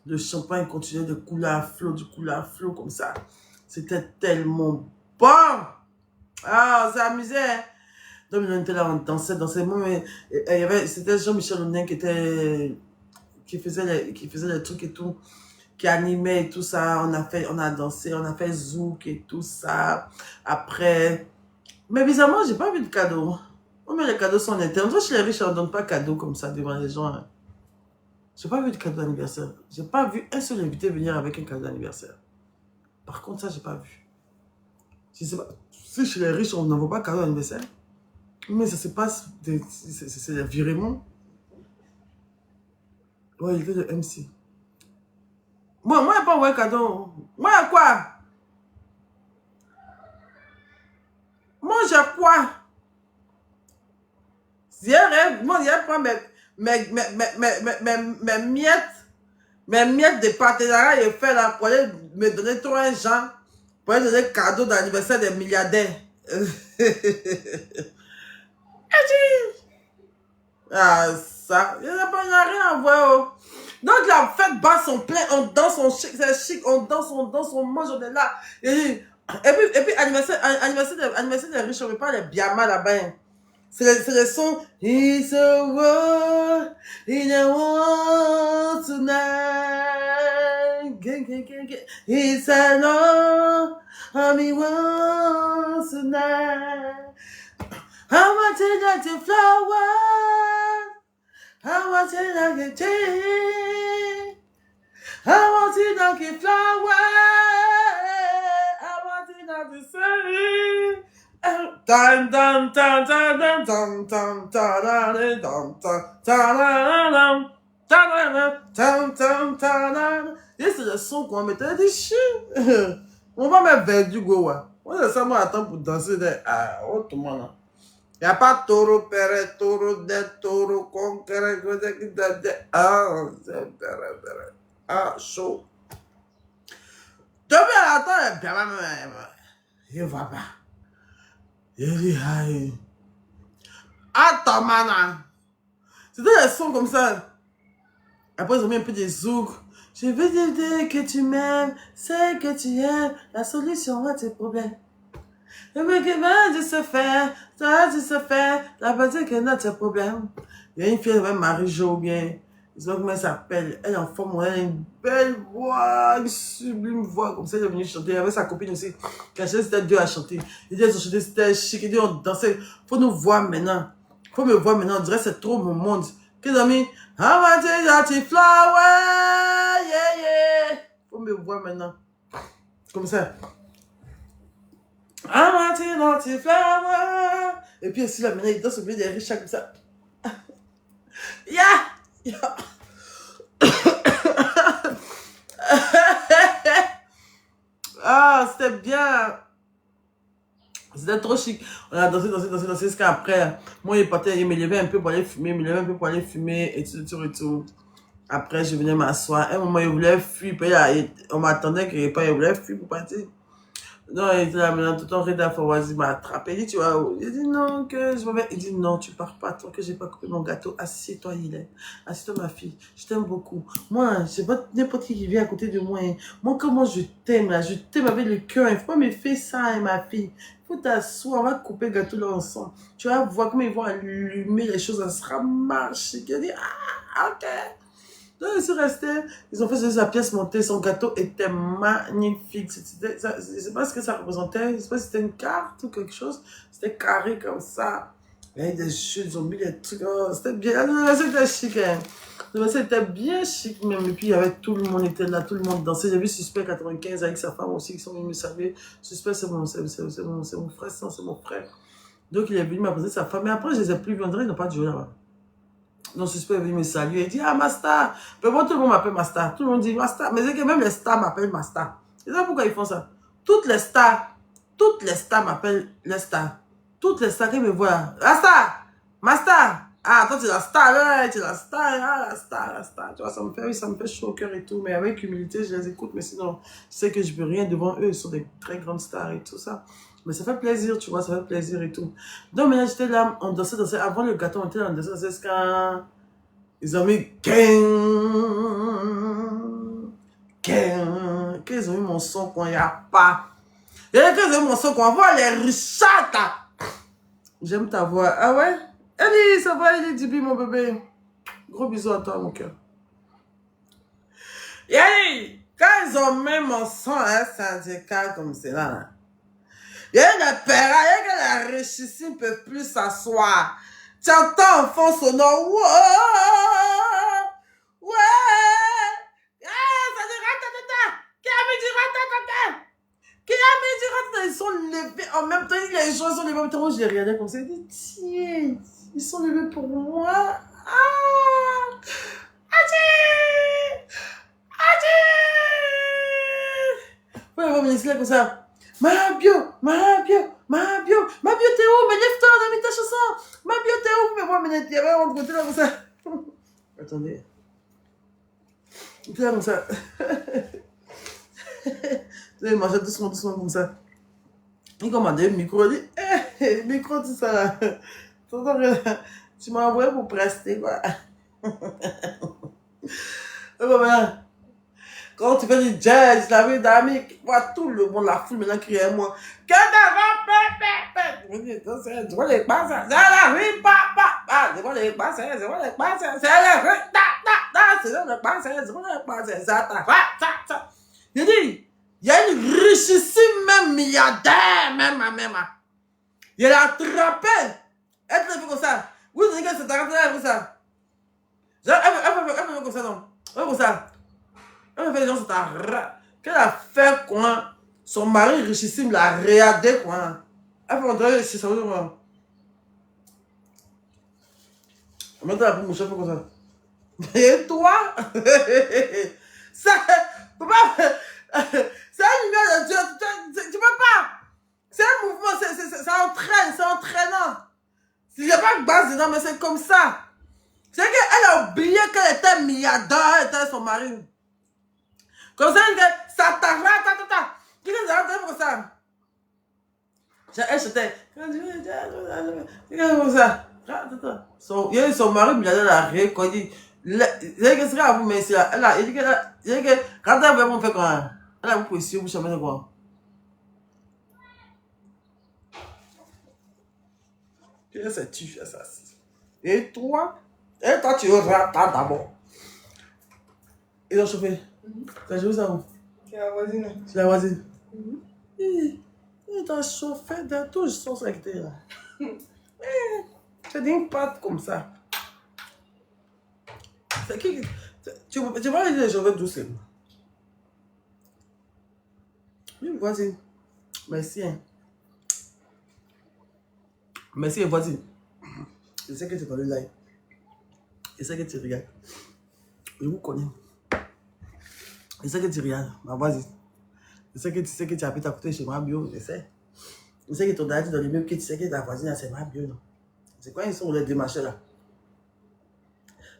[SPEAKER 1] Le champagne continuait de couler à flot, de couler à flot comme ça. C'était tellement bon. Ah, on s'est amusé. Hein? Donc, on était là, on dansait, c'était Jean-Michel Aunin qui faisait les trucs et tout, qui animait et tout ça. On a dansé, on a fait zouk et tout ça. Après, mais bizarrement, j'ai pas vu de cadeau. Oh, mais les cadeaux sont internes. Toi, chez les riches, on ne donne pas de cadeaux comme ça devant les gens. Hein. J'ai pas vu de cadeau d'anniversaire. J'ai pas vu un seul invité venir avec un cadeau d'anniversaire. Par contre, ça, j'ai pas vu. Je sais pas. Si chez les riches, on n'envoie pas de cadeau d'anniversaire. Mais ça se passe, c'est des virements. Ouais, il était de MC. Moi, il n'y a pas envoyé cadeau. Moi, il y a quoi? Moi, j'ai quoi? Moi, il prend mes miettes de partenariat et fait là pour aller me donner trop un genre, pour aller donner cadeau d'anniversaire des milliardaires. Ah, ça, il n'y a rien à voir. Oh. Donc la fête bat son plein, on danse, on chic, c'est chic, on danse, on mange, on est là. Et puis anniversaire des riches, on ne veut pas les biamas là-bas. Hein. C'est le son. It's a world in a world tonight. It's a long, army world tonight. I want to like the flower. I want to like a tree. I want to like a flower. I want to like the sun. Dun dun dun dun dun dun dun dun dun. Et c'est le son qu'on mettait des chiens. On va mettre Verdugo. On est seulement à temps pour danser des. Ah, autrement. Il n'y a pas taureau, père, taureau, de taureau, conquérant, ah, chaud. Depuis à la temps, il va pas. Il dit, aïe. Attends, mana. C'était des sons comme ça. Après, ils ont mis un peu de zouk. Je veux te dire que tu m'aimes, c'est que tu aimes, la solution à tes problèmes. Le mec va de se faire, ça de se faire, la base que notre problème. Il y a une fille, Marie-Jo, bien. Je sais pas comment elle s'appelle. Elle est en forme, elle a une belle voix, une sublime voix. Comme ça, elle est venue chanter. Elle avait sa copine aussi. Quand c'était deux à chanter. Ils disaient, chanter, c'était chic. Ils disaient, on dansait. Faut nous voir maintenant. Faut me voir maintenant. On dirait, c'est trop mon monde. Qu'est-ce amis? I want to get flower. Yeah, yeah. Faut me voir maintenant. Comme ça. I want to flower. Et puis aussi, là, maintenant, il danse au milieu des riches, comme ça. Yeah! Yeah. Ah, c'était bien. C'était trop chic. On a dansé jusqu'à après. Moi, il partait, il me levait un peu pour aller fumer, et tout. Après, je venais m'asseoir. À un moment, il voulait fuir. On m'attendait qu'il voulait fuir pour partir. Non, il était là maintenant, tout le temps, Reda Fawaz m'a attrapé. Il dit, tu vois, il dit non, que je m'avais. Il dit non, tu pars pas, toi, que j'ai pas coupé mon gâteau. Assieds-toi, Hélène. Assieds-toi, ma fille. Je t'aime beaucoup. Moi, je sais pas n'importe qui vient à côté de moi. Hein. Moi, comment je t'aime, là. Je t'aime avec le cœur. Il faut pas me faire ça, hein, ma fille. Il faut t'asseoir, on va couper le gâteau là ensemble. Tu vas voir comment ils vont allumer les choses, ça sera marché. Il a dit, ah, ok. Donc, ils sont restés, ils ont fait sa pièce montée, son gâteau était magnifique. Je ne sais pas ce que ça représentait, je ne sais pas si c'était une carte ou quelque chose. C'était carré comme ça. Il y avait des chutes, ils ont mis des trucs. Oh, c'était bien, c'était chic. Hein. C'était bien chic même. Et puis, il y avait tout le monde était là, tout le monde dansait. J'ai vu Suspect 95 avec sa femme aussi qui sont venus me saluer. Suspect, c'est mon frère, c'est mon frère. Donc, il est venu m'apposer sa femme. Mais après, je les ai plus vus, ils n'ont pas joué là-bas. Donc, Suspect est venu me saluer. Il dit, ah, Masta. Mais bon, tout le monde m'appelle Masta. Tout le monde dit Masta. Mais c'est que même les stars m'appellent Masta. C'est ça pourquoi ils font ça. Toutes les stars m'appellent les stars. Toutes les stars qui me voient. Masta. Masta. Ah, toi, tu es la star, là, tu es la star, ah, la star, la star. Tu vois, ça me fait chaud au cœur et tout. Mais avec humilité, je les écoute. Mais sinon, je sais que je peux rien devant eux. Ils sont des très grandes stars et tout ça. Mais ça fait plaisir, tu vois, ça fait plaisir et tout. Donc, maintenant, j'étais là, on dansait, dansait. Avant le gâteau, on était là, on dansait, dansait. Quand ils ont mis quand ils ont mis mon son, quoi, il n'y a pas. Et quand ils ont mis mon son, quoi, on voit les Richard. J'aime ta voix. Ah ouais? Ellie, ça va, Ellie Dibi, mon bébé. Gros bisous à toi, mon cœur. Ellie, quand ils ont mis mon son à un syndicat comme cela, là, il y a une père, il y a que la richissime ne peut plus s'asseoir. Tu entends en fond sonore. Ouais! Ouais! Ah, ça dit ratatata! Qui a mis du ratatata? Qui a mis du ratatata? Ils sont levés en même temps. Les gens sont levés en même temps. Je les regardais comme ça. Ils disent, tiens, ils sont levés pour moi. Ah! Adi! Adi! Ouais, on va me comme ça. Mabio, Théo, mais lève-toi, on a mis ta chanson. Mabio, Théo, mais moi, mais il y avait un côté là comme ça. Attendez. Il était là comme ça. Il marchait doucement, doucement comme ça. Il commandait le micro, il dit, micro, tout ça là. Tu m'as envoyé pour prester, quoi. Quand tu fais du jazz, la vie d'amis, tout le monde, la foule maintenant crie à moi. Que tu vois les passes, c'est la vie, papa. Tu vois les passes, c'est la vie, c'est le passes, ça. Je dis, il y a une richissime même milliardaire, même. Il a attrapé. Elle te fait comme ça. Oui, c'est que c'est arrêté comme ça. Elle fait comme ça, non. Elle fait comme ça. Elle fait les gens, c'est un rat. Qu'elle a fait quoi? Son mari richissime l'a regardé quoi? Elle fait entrer, c'est ça, quoi. Maintenant, elle a pris mon chef comme ça. Et toi? Ça, papa, c'est un numéro de Dieu. Tu peux pas. C'est un mouvement, ça entraîne, c'est entraînant. Il n'y a pas de base dedans, mais c'est comme ça. C'est qu'elle a oublié qu'elle était milliardaire, elle était son mari. Comme ça, ça t'arrête, qui les a comme ça? Elle c'était. Comme ça. Il y a son mari milliardaire, elle a rien, quand il dit. Il dit que à vous, mais il dit que quand elle veut faire quoi? Elle a une pression, vous savez quoi? Tu sais, tu fais ça. Et toi, tu rates d'abord. Ils ont chauffé. T'as joué ça où?
[SPEAKER 2] C'est la voisine.
[SPEAKER 1] C'est la voisine. Il t'a chauffé de tout, je sens ça que t'es là. C'est une pâte comme ça. C'est qui? Tu vas aller chauffer doucement. Une voisine. Merci. Hein. Merci, voisine. Je sais que tu connais là. Je sais que tu regardes. Je vous connais. Je sais que tu regardes, ma voisine. Je sais que tu habites à côté de chez moi, bio, je sais. Je sais que ton dadi dans les mêmes que tu sais que ta voisine, c'est ma bio, non? C'est quoi ils sont les démarcheurs là?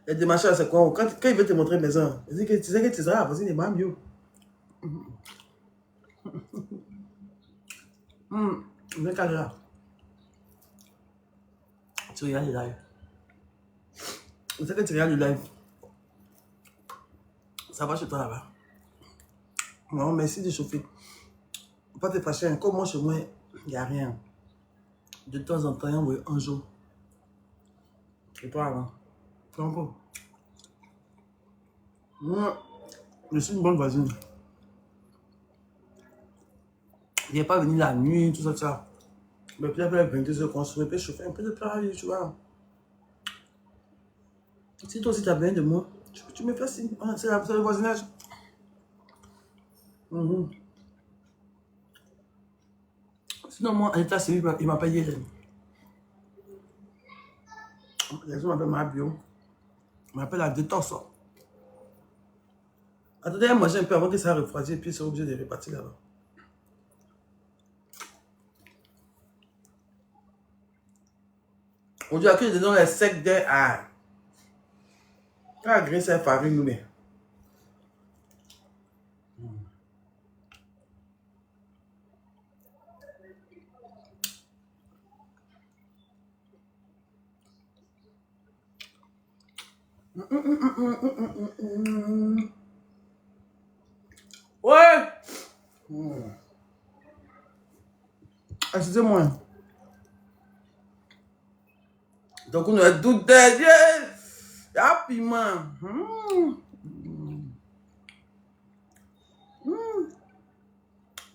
[SPEAKER 1] Les démarcheurs, c'est quoi? Quand ils veulent te montrer maison, tu sais que tu seras la voisine de ma bio. Le cas là. Tu regardes le live. Je sais que tu regardes le live. Ça va chez toi là-bas. Non, merci de chauffer. Pas te fâcher. Comme moi chez moi, il n'y a rien. De temps en temps, oui, un jour. Et toi avant. Tu comprends? Moi, je suis une bonne voisine. Il n'est pas venu la nuit, tout ça, tout ça. Mais puis après 22h, quand je peux chauffer un peu de travail, tu vois. Si toi aussi tu as besoin de moi, tu me fais signe. C'est le voisinage. Sinon, moi, en état civil, il m'a payé. Les gens m'appellent ma bio. Il m'appelle la détox. Attendez, moi j'ai un peu avant que ça refroidisse, puis ils sont obligés de repartir là-bas. On dit à qui dedans les secs d'un à. La graisse est farine, mais. Ouais! Excusez-moi. Donc, on a tout derrière. Il y a piment.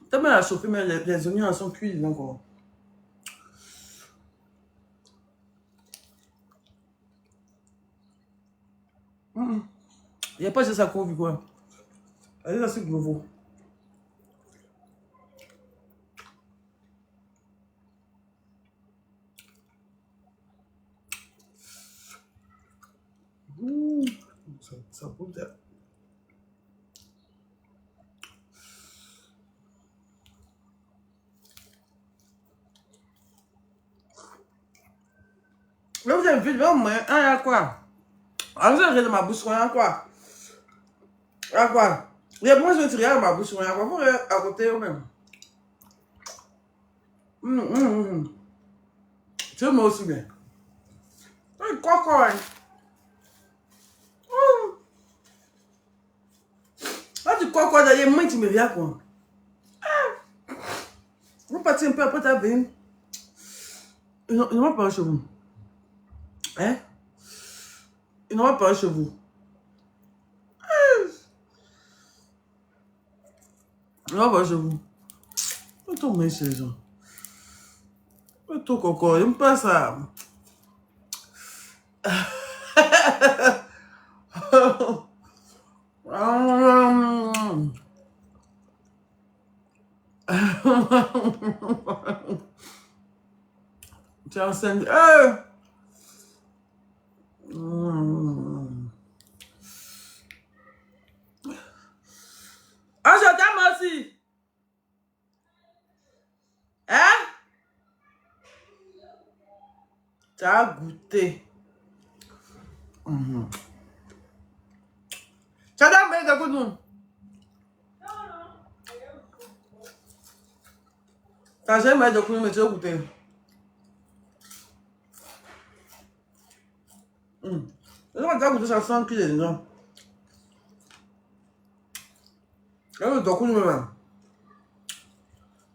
[SPEAKER 1] Tellement la chauffer, mais les oignons elles sont cuits encore. Il n'y a pas de ça qu'on quoi. Allez, ça c'est nouveau. Ça peut être. Là, vous avez vu, là, mais il y a quoi? Ah, vous avez de ma bouche, il y a quoi? Il y a quoi? Il y a moi, je vais tirer à ma bouche, il y a quoi? Vous à côté, vous-même. Tu veux moi aussi bien? Quoi, quoi? Là, tu crois quoi d'ailleurs, moi, tu me viens quoi? Vous partez un peu après ta veine. Ils n'ont pas parlé chez vous. Hein? Ils n'ont pas parlé chez vous. Ils n'ont pas parlé chez vous. Pas ton mec chez les gens. Pas ton coco, ils n'aiment pas ça. Tu es enceinte. Ah, je t'aime aussi. Hein? Tu as goûté. Tu as d'abord de goûter. Tu as jamais de goûter, mais tu as goûté. Tu as goûté ça sans qu'il y ait dedans. Le doku même.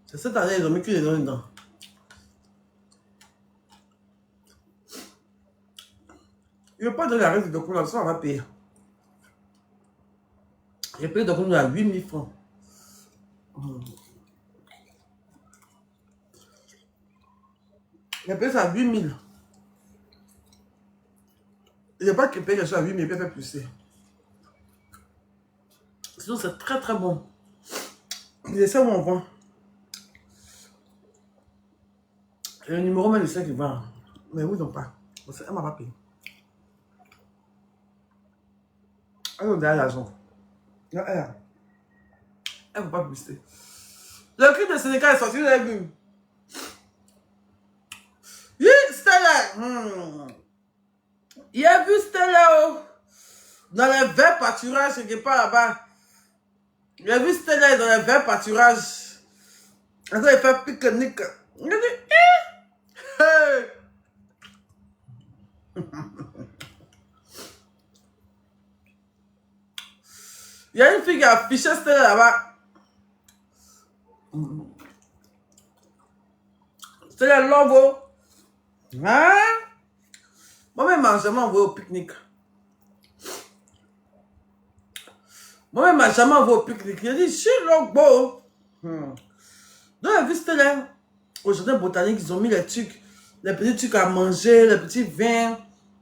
[SPEAKER 1] C'est cette année, ils ont mis qu'il y ait dedans. Il n'y a pas de la reste de doku là, ça on va payer. J'ai payé le doku à 8000 francs. J'ai payé ça à 8000. Il n'y a pas que payer ça à 8000, il peut faire plus. Sinon, c'est très très bon. Il est ça où on vend. Et le numéro même, il sait qu'il va. Mais oui, non pas. Elle m'a pas payé. Elle a derrière l'argent. Non, elle ne veut pas publicité. Le clip de Sénégal est sorti, vous l'avez vu. Oui, Stella. Il a vu Stella dans les verts pâturages, quelque part là-bas. Il a vu Stella dans les verts pâturages. Quand il fait pique-nique. Il a dit, hey. Il y a une fille qui a affiché Stella là-bas. Stella Lovo. Hein? Moi-même, je m'envoie au pique-nique. Moi-même, je m'envoie au pique-nique. Il a dit, chez Logbo. Donc, il a vu Stella. Au jardin botanique, ils ont mis les trucs, les petits trucs à manger, les petits vins.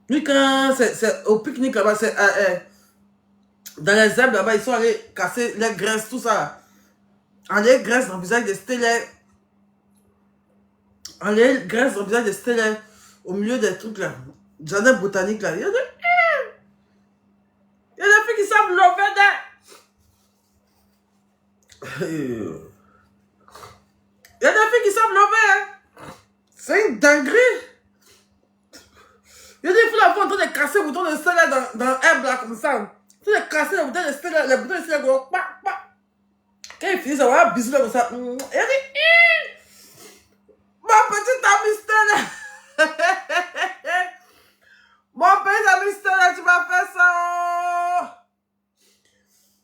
[SPEAKER 1] Lui, quand c'est au pique-nique là-bas, c'est dans les herbes là-bas, ils sont allés casser les graisses, tout ça. Les graisses dans le visage de Stella. Les graisses dans le visage de Stella. Au milieu des trucs là. Jardin botanique là. Il y a des filles qui savent lever des. Il y a des filles qui savent lever. Hein. C'est une dinguerie. Je dis, il faut la voir en train de casser le bouton de Stella dans herbe là, comme ça. Il faut de casser le bouton de Stella, le bouton de Stella, quand il finit, ça va bisou là comme ça. Il dit, ma petite amie Stella. Mon petit ami Stella, tu m'as fait ça.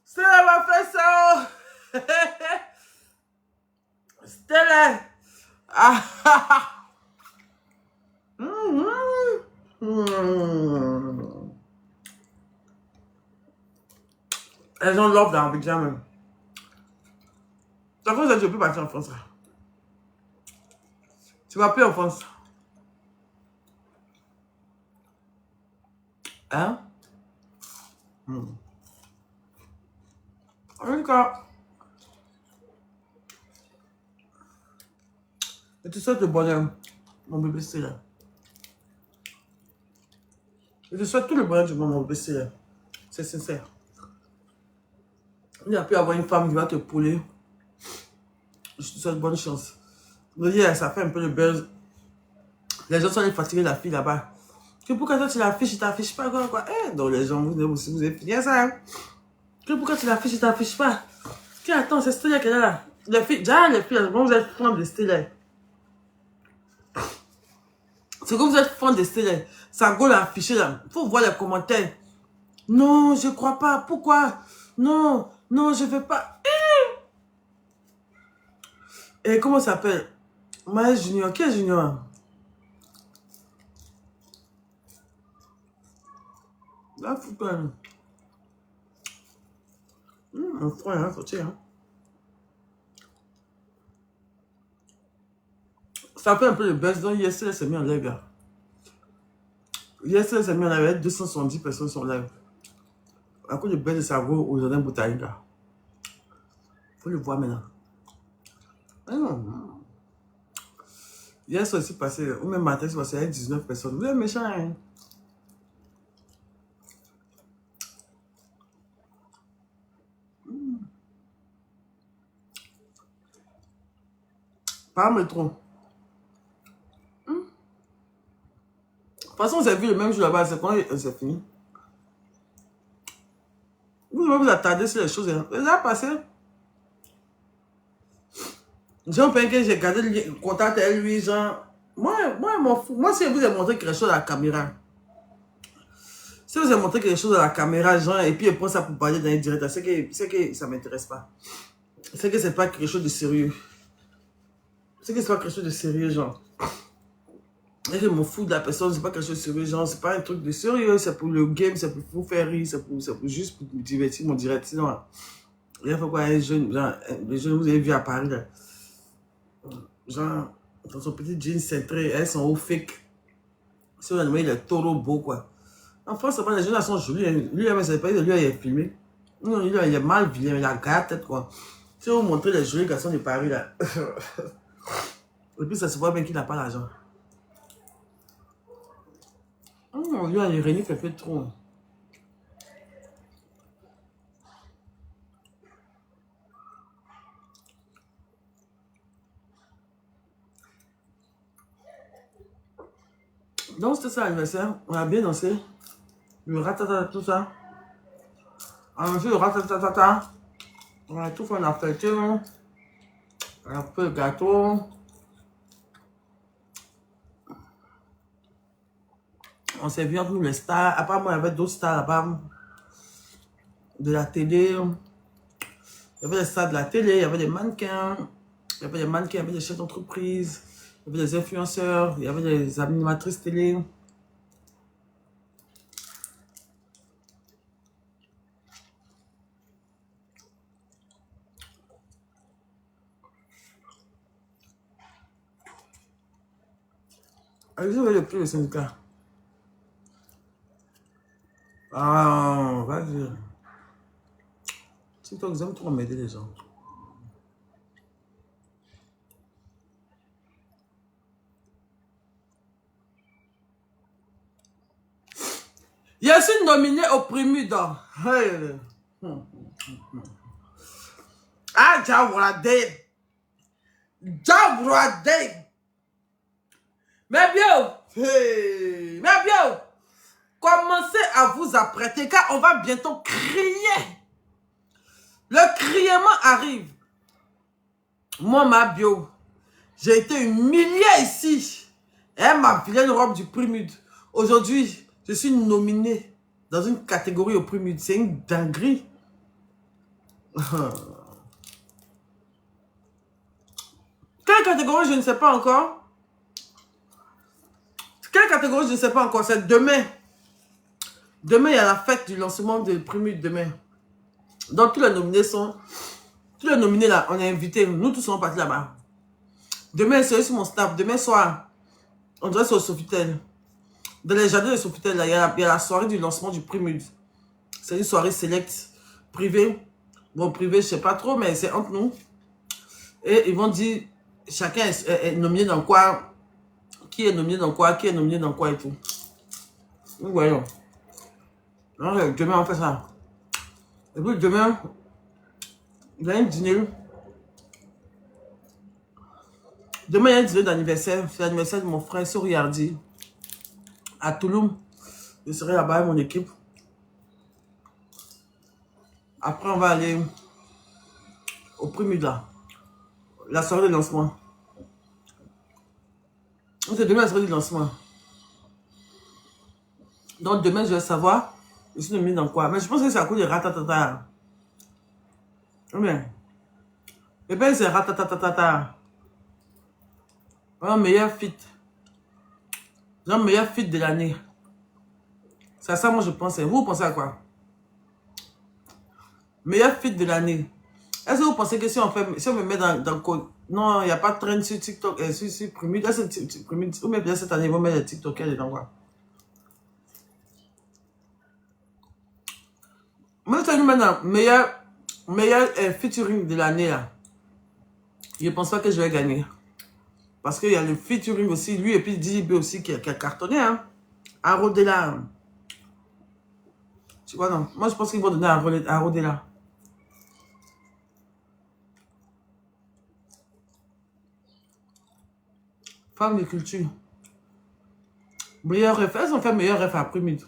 [SPEAKER 1] Stella m'a fait ça. Stella. Ah. Les gens l'offrent dans Abidjan même. Ça fait que je ne peux plus partir en France. Tu vas plus en France. Hein? En tout cas, je te souhaite le bonheur, mon bébé Stella. Je te souhaite tout le bonheur du monde, mon bébé Stella. C'est sincère. Il n'y a plus avoir une femme qui va te pouler. Je te souhaite bonne chance. Me dire, ça fait un peu le buzz. Les gens sont allés fatiguer la fille là-bas. Que pourquoi toi tu l'affiches, tu t'affiches pas quoi. Donc les gens, vous avez fini ça. Hein? Que pourquoi tu l'affiches, tu t'affiches pas. Que attends, c'est Stella qui est là. Les filles, déjà les filles, vous êtes fans de Stella. C'est que vous êtes fans de Stella. Ça go l'afficher là. Il faut voir les commentaires. Non, je crois pas. Pourquoi? Non, je veux pas. Et comment ça s'appelle? Maël Junior. Qui est Junior? Là, faut pas. Mon frère, hein, faut tirer. Hein. Ça fait un peu le buzz. Donc, yesterday, c'est mis en live, là. Yesterday, c'est mis en live. 270 personnes sont live. À cause du buzz de Savo au jardin Boutaïga. Faut le voir maintenant. Hier, c'est aussi passé. Ou même matin, c'est passé avec 19 personnes. Vous êtes méchants, hein? Pas métro. De toute façon, vous avez vu le même jour là-bas, c'est quand c'est fini. Vous devez vous attarder sur les choses. Hein. Ça a passé. Jean Pinquet, j'ai gardé le contact avec lui, genre. Moi, m'en fous. Moi, si je vous ai montré quelque chose à la caméra. Si vous avez montré quelque chose à la caméra, genre, et puis il prend ça pour parler dans les directs, c'est que ça ne m'intéresse pas. C'est que c'est pas quelque chose de sérieux. C'est que c'est pas quelque chose de sérieux, genre. Et je m'en fous de la personne, c'est pas quelque chose de sérieux, genre, c'est pas un truc de sérieux, c'est pour le game, c'est pour vous faire rire, c'est pour juste pour me divertir, mon direct. Sinon, il faut quoi, les jeunes, genre, les jeunes, vous avez vu à Paris, là. Genre, dans son petit jean cintré, elles sont au fake. Si vous avez il est trop beau, quoi. En France, c'est pas les jeunes, elles sont jolies. Lui, c'est pas lui, il est filmé. Non, il est mal vilain, il a gâte, tête, quoi. Si vous montrez les jolis garçons de Paris, là. Et puis, ça se voit bien qu'il n'a pas l'argent. Lui, il est réuni, fait trop. Donc, c'était ça l'anniversaire. On a bien dansé. Le ratata, tout ça. On a fait le ratatata. On a tout fait, on a fêté. On a fait le gâteau. On s'est vu entre nous les stars. Apparemment, il y avait d'autres stars là-bas. De la télé. Il y avait des stars de la télé, il y avait des mannequins. Il y avait des mannequins, il y avait des chefs d'entreprise. Il y avait des influenceurs. Il y avait des animatrices télé. Allez, vous avez le prix le syndicat. Ah, vas-y. TikTok, ils aiment trop m'aider les gens. Je suis nominé au prix d'or. Hey. Ah, Jabrade. Jabrade. Mais bien. Hey. Mais bien. à vous apprêter car on va bientôt crier. Le criement arrive. Moi, ma bio, j'ai été humiliée ici. Et ma vilaine robe du Primud. Aujourd'hui, je suis nominée dans une catégorie au Primud. C'est une dinguerie. Quelle catégorie, je ne sais pas encore. Quelle catégorie, je ne sais pas encore. C'est demain. Demain, il y a la fête du lancement de Primud demain. Donc, tous les nominés sont... Tous les nominés là, on est invités. Nous tous sommes partis là-bas. Demain, c'est sur mon staff. Demain soir, on doit être au Sofitel. Dans les jardins de Sofitel, là, il y a la soirée du lancement du Primud. C'est une soirée select, privée. Bon, privé, je ne sais pas trop, mais c'est entre nous. Et ils vont dire, chacun est nominé dans quoi, qui est nominé dans quoi, qui est nominé dans quoi et tout. Donc, voyons. Alors, demain, on fait ça. Et puis, demain, il y a un dîner. Demain, il y a un dîner d'anniversaire. C'est l'anniversaire de mon frère Soriardi à Toulouse. Je serai là-bas avec mon équipe. Après, on va aller au Primud là. La soirée de lancement. C'est demain la soirée du lancement. Donc demain, je vais savoir, je suis nommé dans quoi. Mais je pense que c'est à cause de ratatata. Bien. Et bien, c'est ratatatata. Un meilleur fit. Un meilleur fit de l'année. C'est à ça, moi, je pensais. Vous pensez à quoi? Meilleur fit de l'année. Est-ce que vous pensez que si on me met dans code, non, il n'y a pas de trend sur TikTok, sur Primud, est-ce que Primud, ou même bien cette année, ils vont mettre des TikTokers dedans, quoi. Moi, je nous mets dans meilleur featuring de l'année, là. Je ne pense pas que je vais gagner. Parce qu'il y a le featuring aussi, lui, et puis DJB aussi, qui a cartonné, hein. À Rodela. Tu vois, non. Moi, je pense qu'ils vont donner à Rodela. Femme de culture. Meilleur ref. Elles ont fait meilleur ref après-midi.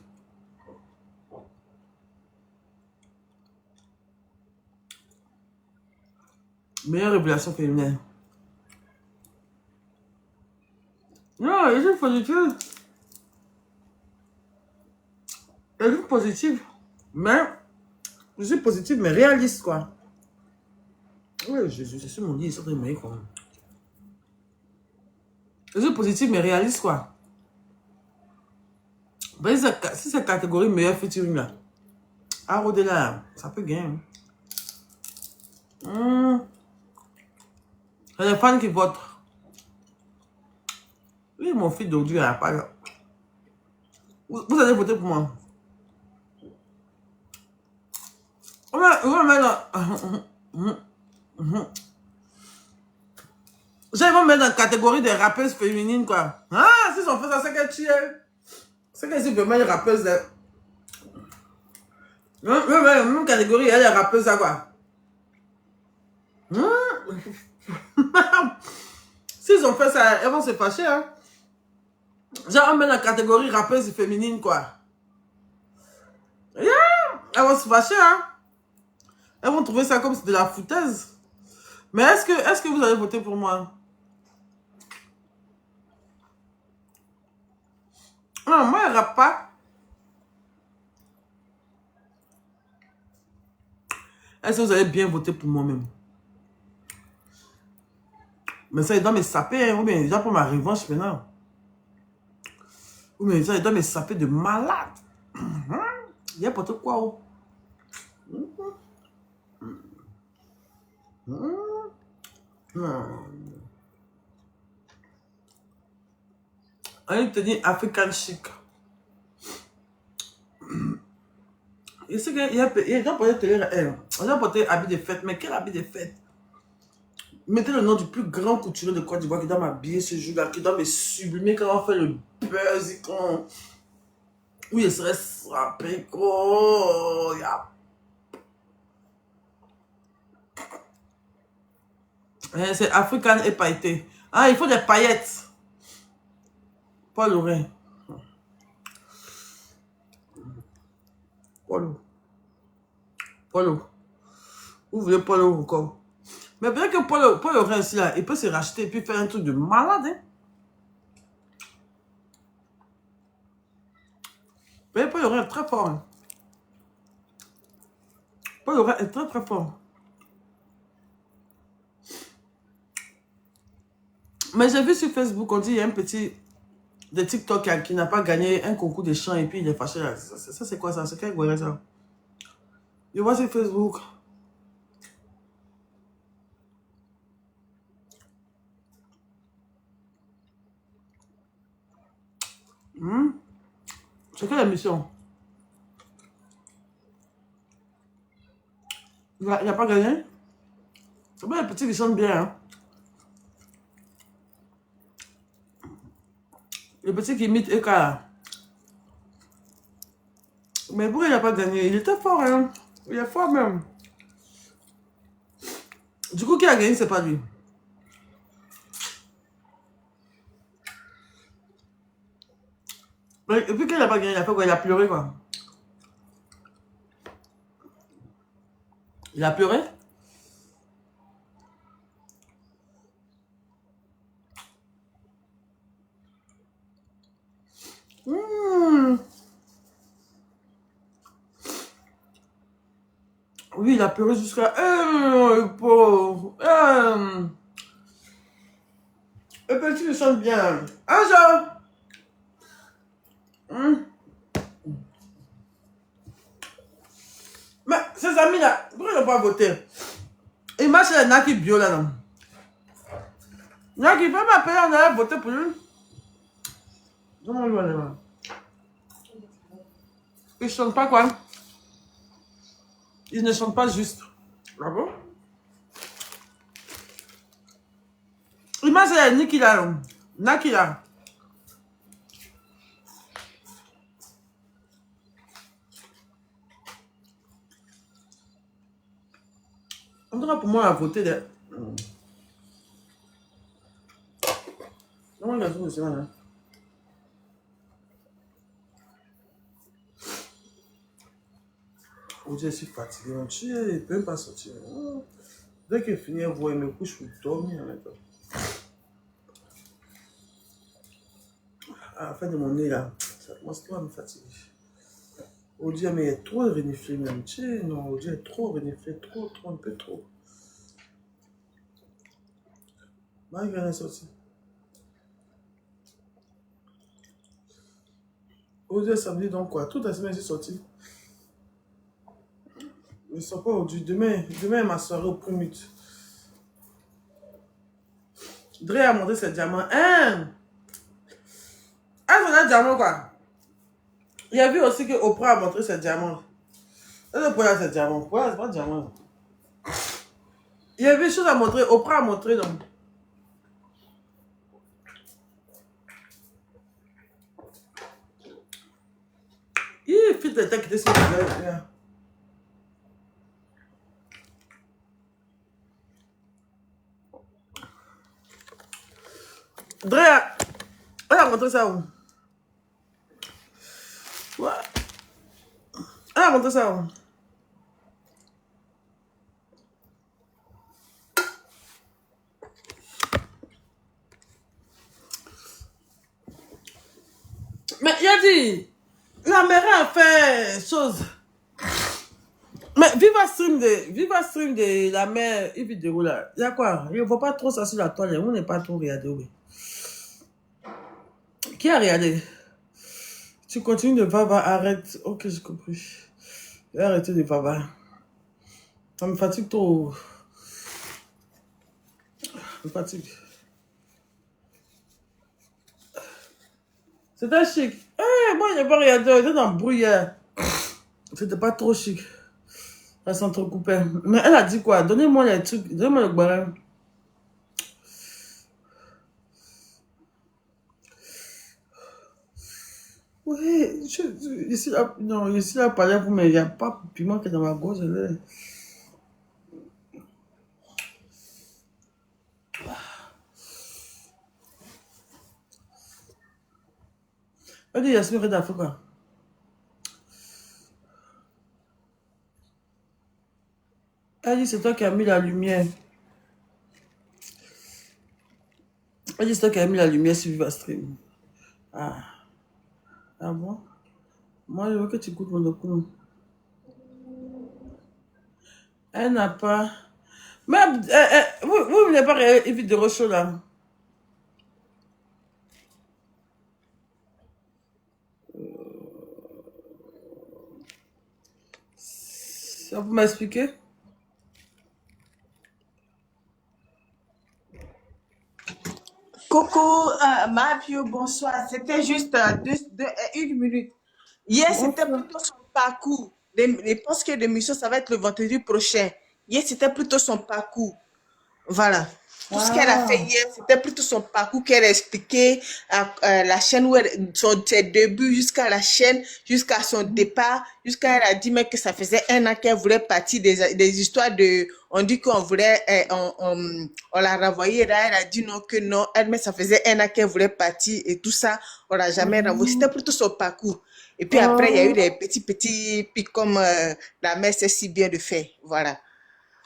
[SPEAKER 1] Meilleure révélation féminine. Non, elle est positive. Elle est positive. Mais, je suis positive, mais réaliste, quoi. Oui, je suis mon lit, ils sont très meilleurs, quoi. Je suis positive, mais réaliste, quoi. Ben, si c'est catégorie meilleure featuring, là, à Rodela, ça peut gagner. Il y a des fans qui votent. Oui, mon fils d'aujourd'hui, il n'y a pas... Vous allez voter pour moi. On va mettre j'allais mettre dans la catégorie des rappeuses féminines, quoi. Ah, si on fait ça, c'est qu'elle tue. C'est qu'elle dit vraiment une rappeuse. Même catégorie, elle est rappeuse, ça, quoi. S'ils ont fait ça, elles vont se fâcher, hein. Genre, on met dans la catégorie rappeuse féminine, quoi. Yeah. Elles vont se fâcher, hein. Elles vont trouver ça comme de la foutaise. Mais est-ce que vous allez voter pour moi? Non, moi, elle rappe pas. Est-ce que vous allez bien voter pour moi-même? Mais ça, il doit me saper, hein, ou bien déjà pour ma revanche maintenant. Ou bien ça, il doit me saper de malade. Il y a pas tout quoi. Oh. On te dit African chic. Il sait qu'il y a porté habit de fête, mais quel habit de fête? Mettez le nom du plus grand couturier de Côte d'Ivoire qui doit m'habiller ce jour-là, qui doit me sublimer quand on fait le buzz, où il serait frappé, oh, c'est African et pailleté. Ah, il faut des paillettes. Pas Lorrain. Polo. Polo. Vous voulez Polo encore? Mais bien que Paul reste là, il peut se racheter et puis faire un truc de malade. Hein? Mais Paul est très fort. Hein? Paul est très très fort. Mais j'ai vu sur Facebook, on dit il y a un petit de TikTok qui n'a pas gagné un concours de chant et puis il est fâché là. Ça c'est quoi ça? C'est quel gourmet ça? Je vois sur Facebook. C'est quelle émission? Il n'a pas gagné? C'est bien, les petits qui chantent bien. Hein? Les petits qui imitent Eka là. Mais pourquoi il n'a pas gagné? Il était fort, hein? Il est fort même. Du coup, qui a gagné, c'est pas lui. Et puis qu'il n'a pas gagné, il a fait quoi? Il a pleuré quoi? Il a pleuré? Oui, il a pleuré jusqu'à... pauvre. Le petit il chante bien. Un jour. Mais ces amis là, pourquoi ils n'ont pas voté? Il m'a chez Naki Bio là, non? Naki, peut m'appeler, on a voté pour lui. Non, lui, on est là. Il ne chante pas quoi? Il ne chante pas juste. Ah bon? Il m'a chez Niki là, non? Naki là. En tout cas, pour moi, on a voté de... Non, il a tout aussi, là. Aujourd'hui, je suis fatigué. Tu ne peux même pas sortir. Dès qu'il finit, il me couche pour dormir maintenant. À la fin de mon nez, là, ça commence trop à me fatiguer. Aujourd'hui, mais il y a trop de reniflé, même. Tu sais, non, aujourd'hui, il y a trop reniflé, trop, un peu trop. Marie vient de sortir. Aujourd'hui, samedi, donc quoi? Toute la semaine, j'ai sorti. Je ne sors pas aujourd'hui. Demain est ma soirée au Primut. Dre a montré ses diamants. Hein? Ah, c'est un diamant, quoi. Il a vu aussi que Oprah a montré ses diamants. Est-ce que Oprah a ses diamants? Pourquoi c'est pas un diamant? Il y avait des choses à montrer. Oprah a montré, donc. Il fit les têtes qui étaient sur le gars. Dre elle a montré ça où? Ouais. Elle a montré ça où? Mais il a dit, la mère a fait chose. Mais Viva Stream de la mère, une vidéo là. Il y a quoi? Je ne vois pas trop ça sur la toile. On n'est pas trop regardé. Oui. Qui a regardé? Tu continues de baba, arrête. Ok, j'ai compris. Je vais arrêter de baba. Ça me fatigue trop. Ça me fatigue. C'était chic. Moi, je n'ai pas regardé. J'étais dans le bruyère. C'était pas trop chic. Ça s'entrecoupait. Mais elle a dit quoi? Donnez-moi les trucs. Donnez-moi le barème. Oui, ici là, non, ici là, par exemple, mais il n'y a pas de piment qui est dans ma gorge. Elle dit Yasmine Reda, faut quoi? Elle dit, c'est toi qui as mis la lumière. Elle dit, c'est toi qui as mis la lumière sur Vivastream. Ah, ah bon? Moi, je veux que tu goûtes mon document. Elle n'a pas... Mais, vous n'avez pas évité de Rochaud, là. Ça vous m'expliquer?
[SPEAKER 2] Coucou, Mathieu, bonsoir. C'était juste une minute. Hier, c'était
[SPEAKER 1] Bonsoir.
[SPEAKER 2] plutôt son parcours. Je pense que l'émission, ça va être le vendredi prochain. Hier, c'était plutôt son parcours. Voilà. Tout ce qu'elle a fait
[SPEAKER 1] Ah.
[SPEAKER 2] hier, c'était plutôt son parcours qu'elle a expliqué à la chaîne, où ses débuts jusqu'à la chaîne, jusqu'à son départ, jusqu'à elle a dit même que ça faisait 1 an qu'elle voulait partir des histoires de, on dit qu'on voulait, on l'a renvoyée là, elle a dit non, que non, elle, mais ça faisait 1 an qu'elle voulait partir et tout ça, on l'a jamais renvoyé. C'était plutôt son parcours. Et puis après, il y a eu
[SPEAKER 1] Oh.
[SPEAKER 2] des petits pics comme la mère sait si bien de faire. Voilà.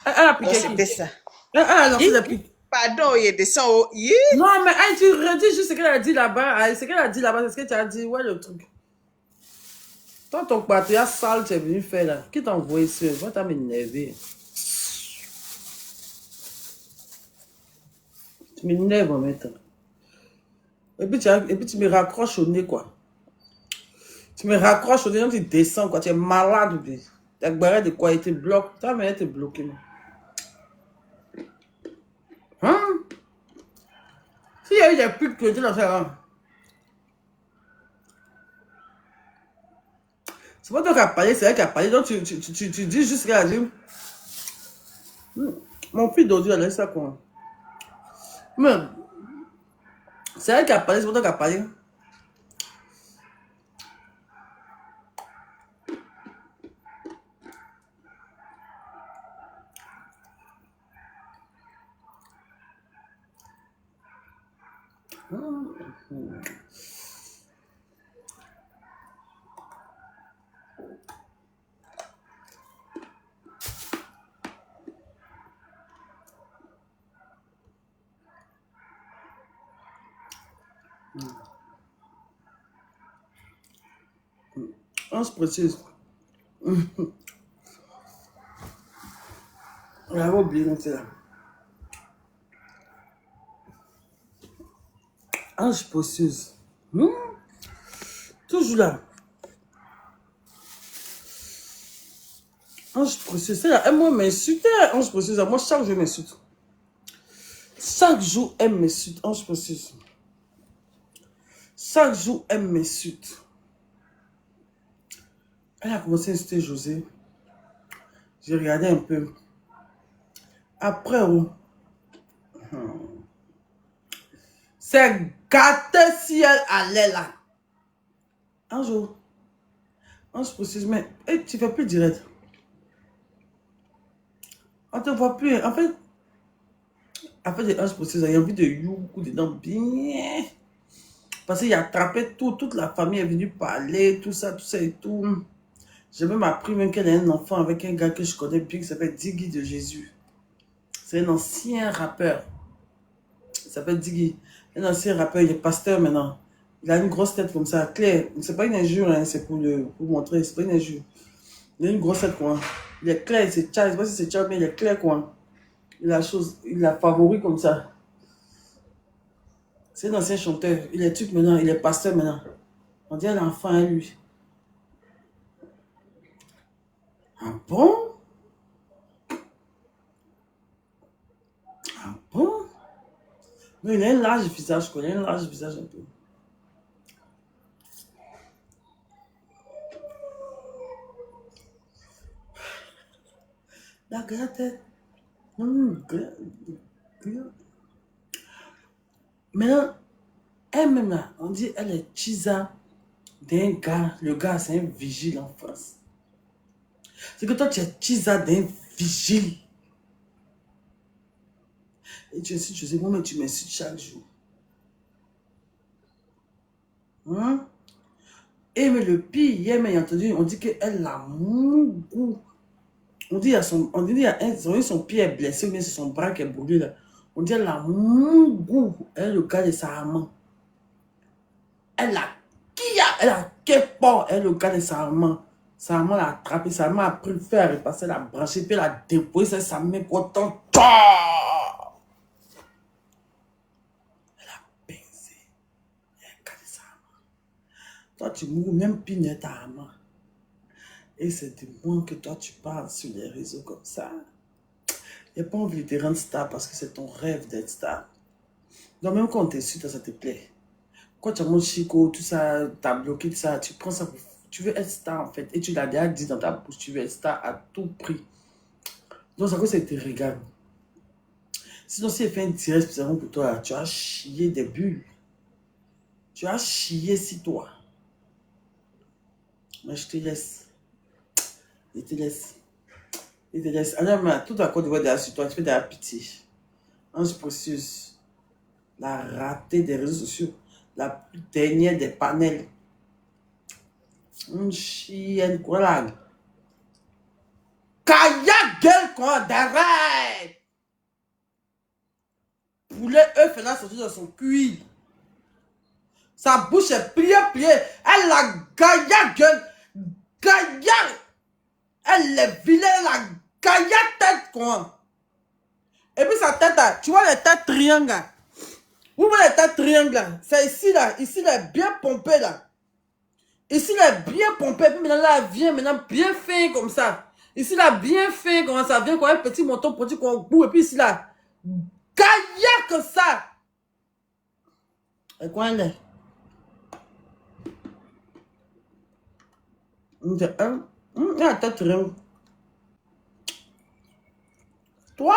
[SPEAKER 1] Elle a
[SPEAKER 2] Donc
[SPEAKER 1] piqué qui?
[SPEAKER 2] c'était ça.
[SPEAKER 1] Elle a lancé des pics.
[SPEAKER 2] Pardon, il descend au.
[SPEAKER 1] Non, mais elle, tu redis juste ce qu'elle a dit là-bas. Ce qu'elle a dit là-bas, c'est ce que tu as dit. Ouais, le truc. Toi, ton patriarche sale, tu es venu faire là. Qui t'a envoyé ça? Moi, t'as m'énervé. Tu m'énerves en même temps. Et puis tu me raccroches au nez, quoi. Tu me raccroches au nez, donc tu descends, quoi. Tu es malade. Ta barre de quoi? Elle te bloque. Ta mère te bloqué. Hein? S'il y a eu des putes qui étaient dans ça, hein? C'est pas toi qui as parlé, c'est elle qui a parlé. Donc tu dis juste ce qu'elle a dit. Mon fils d'aujourd'hui, elle a laissé ça, quoi. Mais c'est elle qui a parlé, c'est pas toi qui a parlé. On se précise. On avait oublié, donc c'est là. Ange précise. Toujours là. Ange précise. C'est là. Elle m'insulte. Ange précise. Moi, chaque jour, elle m'insulte. Chaque jour, elle m'insulte. Ange précise. Chaque jour, elle m'insulte. Elle a commencé à insulter José. J'ai regardé un peu. Après, oh, c'est gâté si elle allait là. Un jour, ange précise, mais hey, tu fais plus direct. On te voit plus. En fait, des anges précises, il y a envie de youkou dedans bien. Parce qu'il a attrapé tout, toute la famille est venue parler, tout ça et tout. J'ai même appris même qu'elle a un enfant avec un gars que je connais bien qui s'appelle Diggy de Jésus. C'est un ancien rappeur. Il s'appelle Diggy. Un ancien rappeur, il est pasteur maintenant. Il a une grosse tête comme ça, claire. C'est pas une injure, hein, c'est pour montrer, c'est pas une injure. Il a une grosse tête quoi. Il est clair, c'est Charles, je sais pas si c'est Charles, mais il est clair quoi. Il a favori comme ça. C'est un ancien chanteur. Il est truc maintenant, il est pasteur maintenant. On dirait l'enfant à lui. Ah bon? Ah bon? Non, il a un large visage, quoi. Il a un large visage un peu. La grande tête. Maintenant, elle-même là, on dit elle est chisa d'un gars. Le gars, c'est un vigile en France. C'est que toi, tu es chisa d'un vigile. Et tu insultes, je sais, moi, mais tu m'insultes chaque jour. Hein? Et mais le pire, hier, mais entendu, on dit qu'elle a mon goût. On dit, on dit, il y a son pied est blessé, mais c'est son bras qui est brûlé là. On dit, la mougou, elle le gars de sa maman. Elle a kepo, elle le gars de sa maman. Sa maman l'a attrapé, sa maman a pris le fer, elle est passée, la branché, puis elle a déposé sa main content. Elle a pincé. Elle a gardé sa maman. Toi, tu mourras même piner ta maman. Et c'est de moi que toi, tu parles sur les réseaux comme ça. Il n'y a pas envie de te rendre star parce que c'est ton rêve d'être star. Donc, même quand tu es sûr, ça te plaît. Quand tu as mon chico, tout ça, tu as bloqué tout ça, tu prends ça pour... Tu veux être star en fait. Et tu l'as déjà dit dans ta bouche, tu veux être star à tout prix. Donc, ça cause ça te regarde. Sinon, si elle fait un direct spécialement pour toi, tu as chié des bulles. Tu as chié si toi. Mais je te laisse. Je te laisse. Je te laisse. Alors, mais tout à coup de voir derrière sur toi, tu fais de la pitié. Ange précieuse. La ratée des réseaux sociaux. La plus dernière des panels. Une chienne, quoi là? Kaya gueule, quoi, derrière! Poulet, œuf, elle a sorti dans son cuir. Sa bouche est pliée. Elle a gaïa gueule. Gaïa. Elle est vilaine, elle a gaïa tête, quoi. Et puis sa tête, là, tu vois les têtes triangles, là. Vous voyez les têtes triangles, là. C'est ici, là. Ici, là, bien pompé, là. Ici, là, bien pompé. Puis maintenant, là, elle vient maintenant bien fin, comme ça. Ici, là, bien fin, comme ça vient, comme un petit menton petit, qu'on bout. Et puis ici, là, gaïa que ça. Et quoi, elle est? La tête triangle. Toi?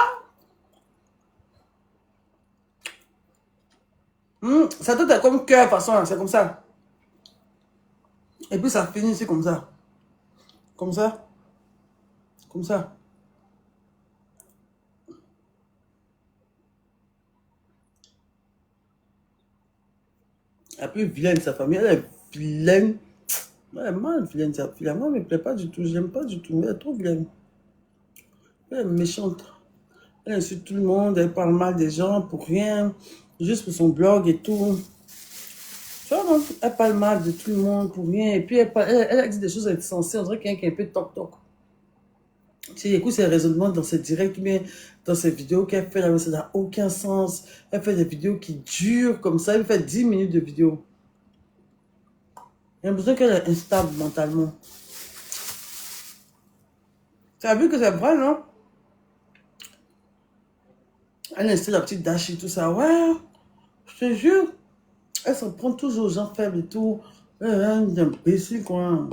[SPEAKER 1] Ça doit être comme cœur, de toute façon, c'est comme ça. Et puis ça finit ici comme ça. Comme ça. Comme ça. Et puis vilaine, sa famille, elle est vilaine. Elle est mal vilaine, sa fille. Moi, elle ne me plaît pas du tout. Je l'aime pas du tout, mais elle est trop vilaine. Elle est méchante. Elle insulte tout le monde, elle parle mal des gens pour rien. Juste pour son blog et tout. Tu vois, non? Elle parle mal de tout le monde pour rien. Et puis elle dit des choses insensées. On dirait qu'il y a un peu de toc-toc. Tu écoutes ses raisonnements dans ses directs, mais dans ses vidéos qu'elle fait, là, ça n'a aucun sens. Elle fait des vidéos qui durent comme ça. Elle fait 10 minutes de vidéo. J'ai l'impression qu'elle est instable mentalement. Tu as vu que c'est vrai, non? Elle installe la petite Dashi, tout ça. Ouais, je te jure. Elle s'en prend toujours aux gens faibles et tout. Elle est un imbécile, quoi.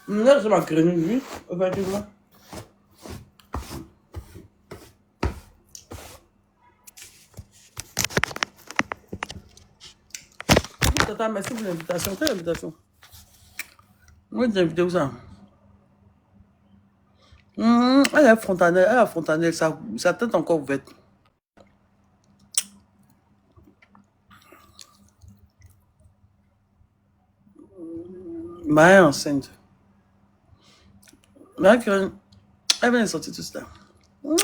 [SPEAKER 1] Là, c'est ma grenouille, oui, effectivement. Tata, merci pour l'invitation. Quelle invitation? Oui, j'ai invité où ça? Elle est frontanelle, sa tête encore ouverte. Elle est enceinte. Mais elle vient de sortir tout ça.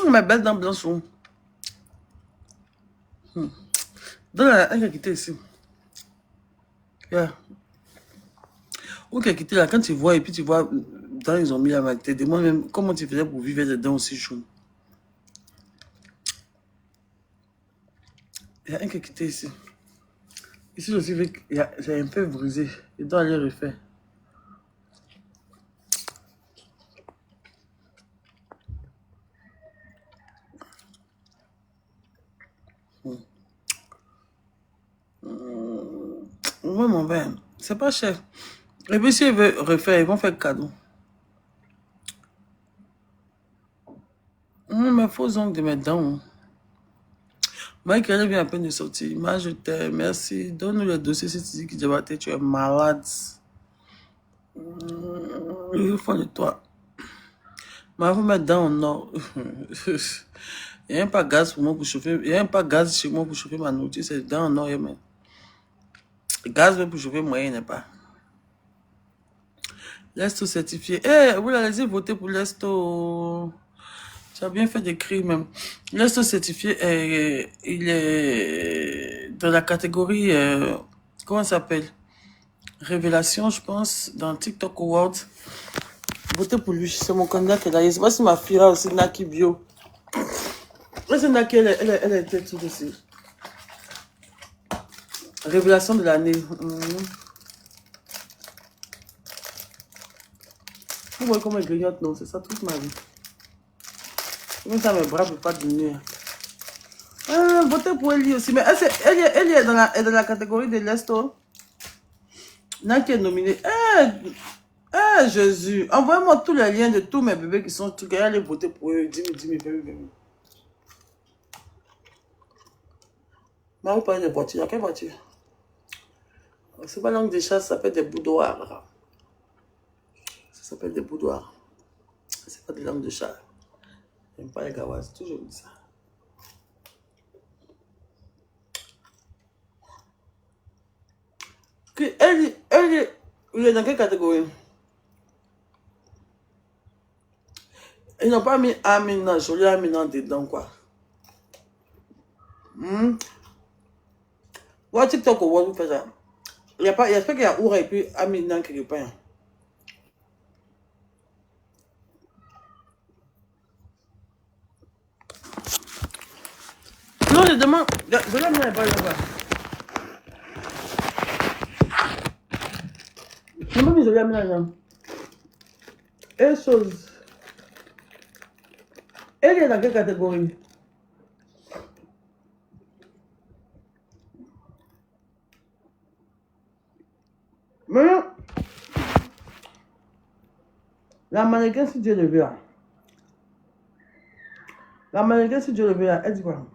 [SPEAKER 1] Mes belles dents blanches sont. Elle a quitté ici. Yeah. Où qu'elle a quitté là, quand tu vois, et puis tu vois, dans ils ont mis la maternité, demande même comment tu faisais pour vivre les dents aussi chaudes. Il y a un qui a quitté ici. Ici aussi, j'ai un peu brisé. Il doit aller refaire. Oui, mon père, c'est pas cher. Et puis, si ils veulent refaire, ils vont faire cadeau. Mes faux ongles de mes dents. Moi, qui vient à peine de sortir. Moi, je t'aime. Merci. Donne-nous le dossier si tu dis que Diabaté, tu es malade. Il faut de toi. Moi, vous mettre dents en or. Il n'y a même pas gaz pour moi pour chauffer. Il n'y a même pas gaz chez moi pour chauffer ma nourriture. C'est dents en or. Gaz pour chauffer moi, il n'y a pas. L'Esto certifié. Eh, vous allez voter pour l'Esto. Tu as bien fait d'écrire même. L'Esto certifié, il est dans la catégorie, comment ça s'appelle? Révélation, je pense, dans TikTok Awards. Votez pour lui, c'est mon candidat qui est là. Je sais pas si ma fille là aussi, Naki Bio. C'est Naki, elle était tout dessus. Révélation de l'année. Vous voyez comment elle grignote, non? C'est ça toute ma vie. Même ça, mes bras ne peuvent pas diminuer. Votez pour Ellie aussi. Mais elle est dans la catégorie de l'Esto. Naki est nominé. Jésus. Envoyez-moi tous les liens de tous mes bébés qui sont trucs. Allez voter pour eux. Dis-moi, bébé. Mais vous parlez de voiture. Quelle voiture? C'est pas langue des chats, ça s'appelle des boudoirs. Ça s'appelle des boudoirs. C'est pas des langues de chat. J'aime pas les gawaz. Toujours dit ça. Elle est dans quelle catégorie? Ils n'ont pas mis Amina, joli Amina dedans, quoi. Ouais, TikTok, vous faites ça. J'espère qu'il y a Oura et puis Amina quelque part. Non, je demande. Joli Amina n'est pas là-bas. Je n'ai pas mis joli Amina là. Et chose. Elle est dans quelle catégorie? Mais la mannequin, si Dieu le veut, là. La mannequin, si Dieu le veut, là, elle dit quoi?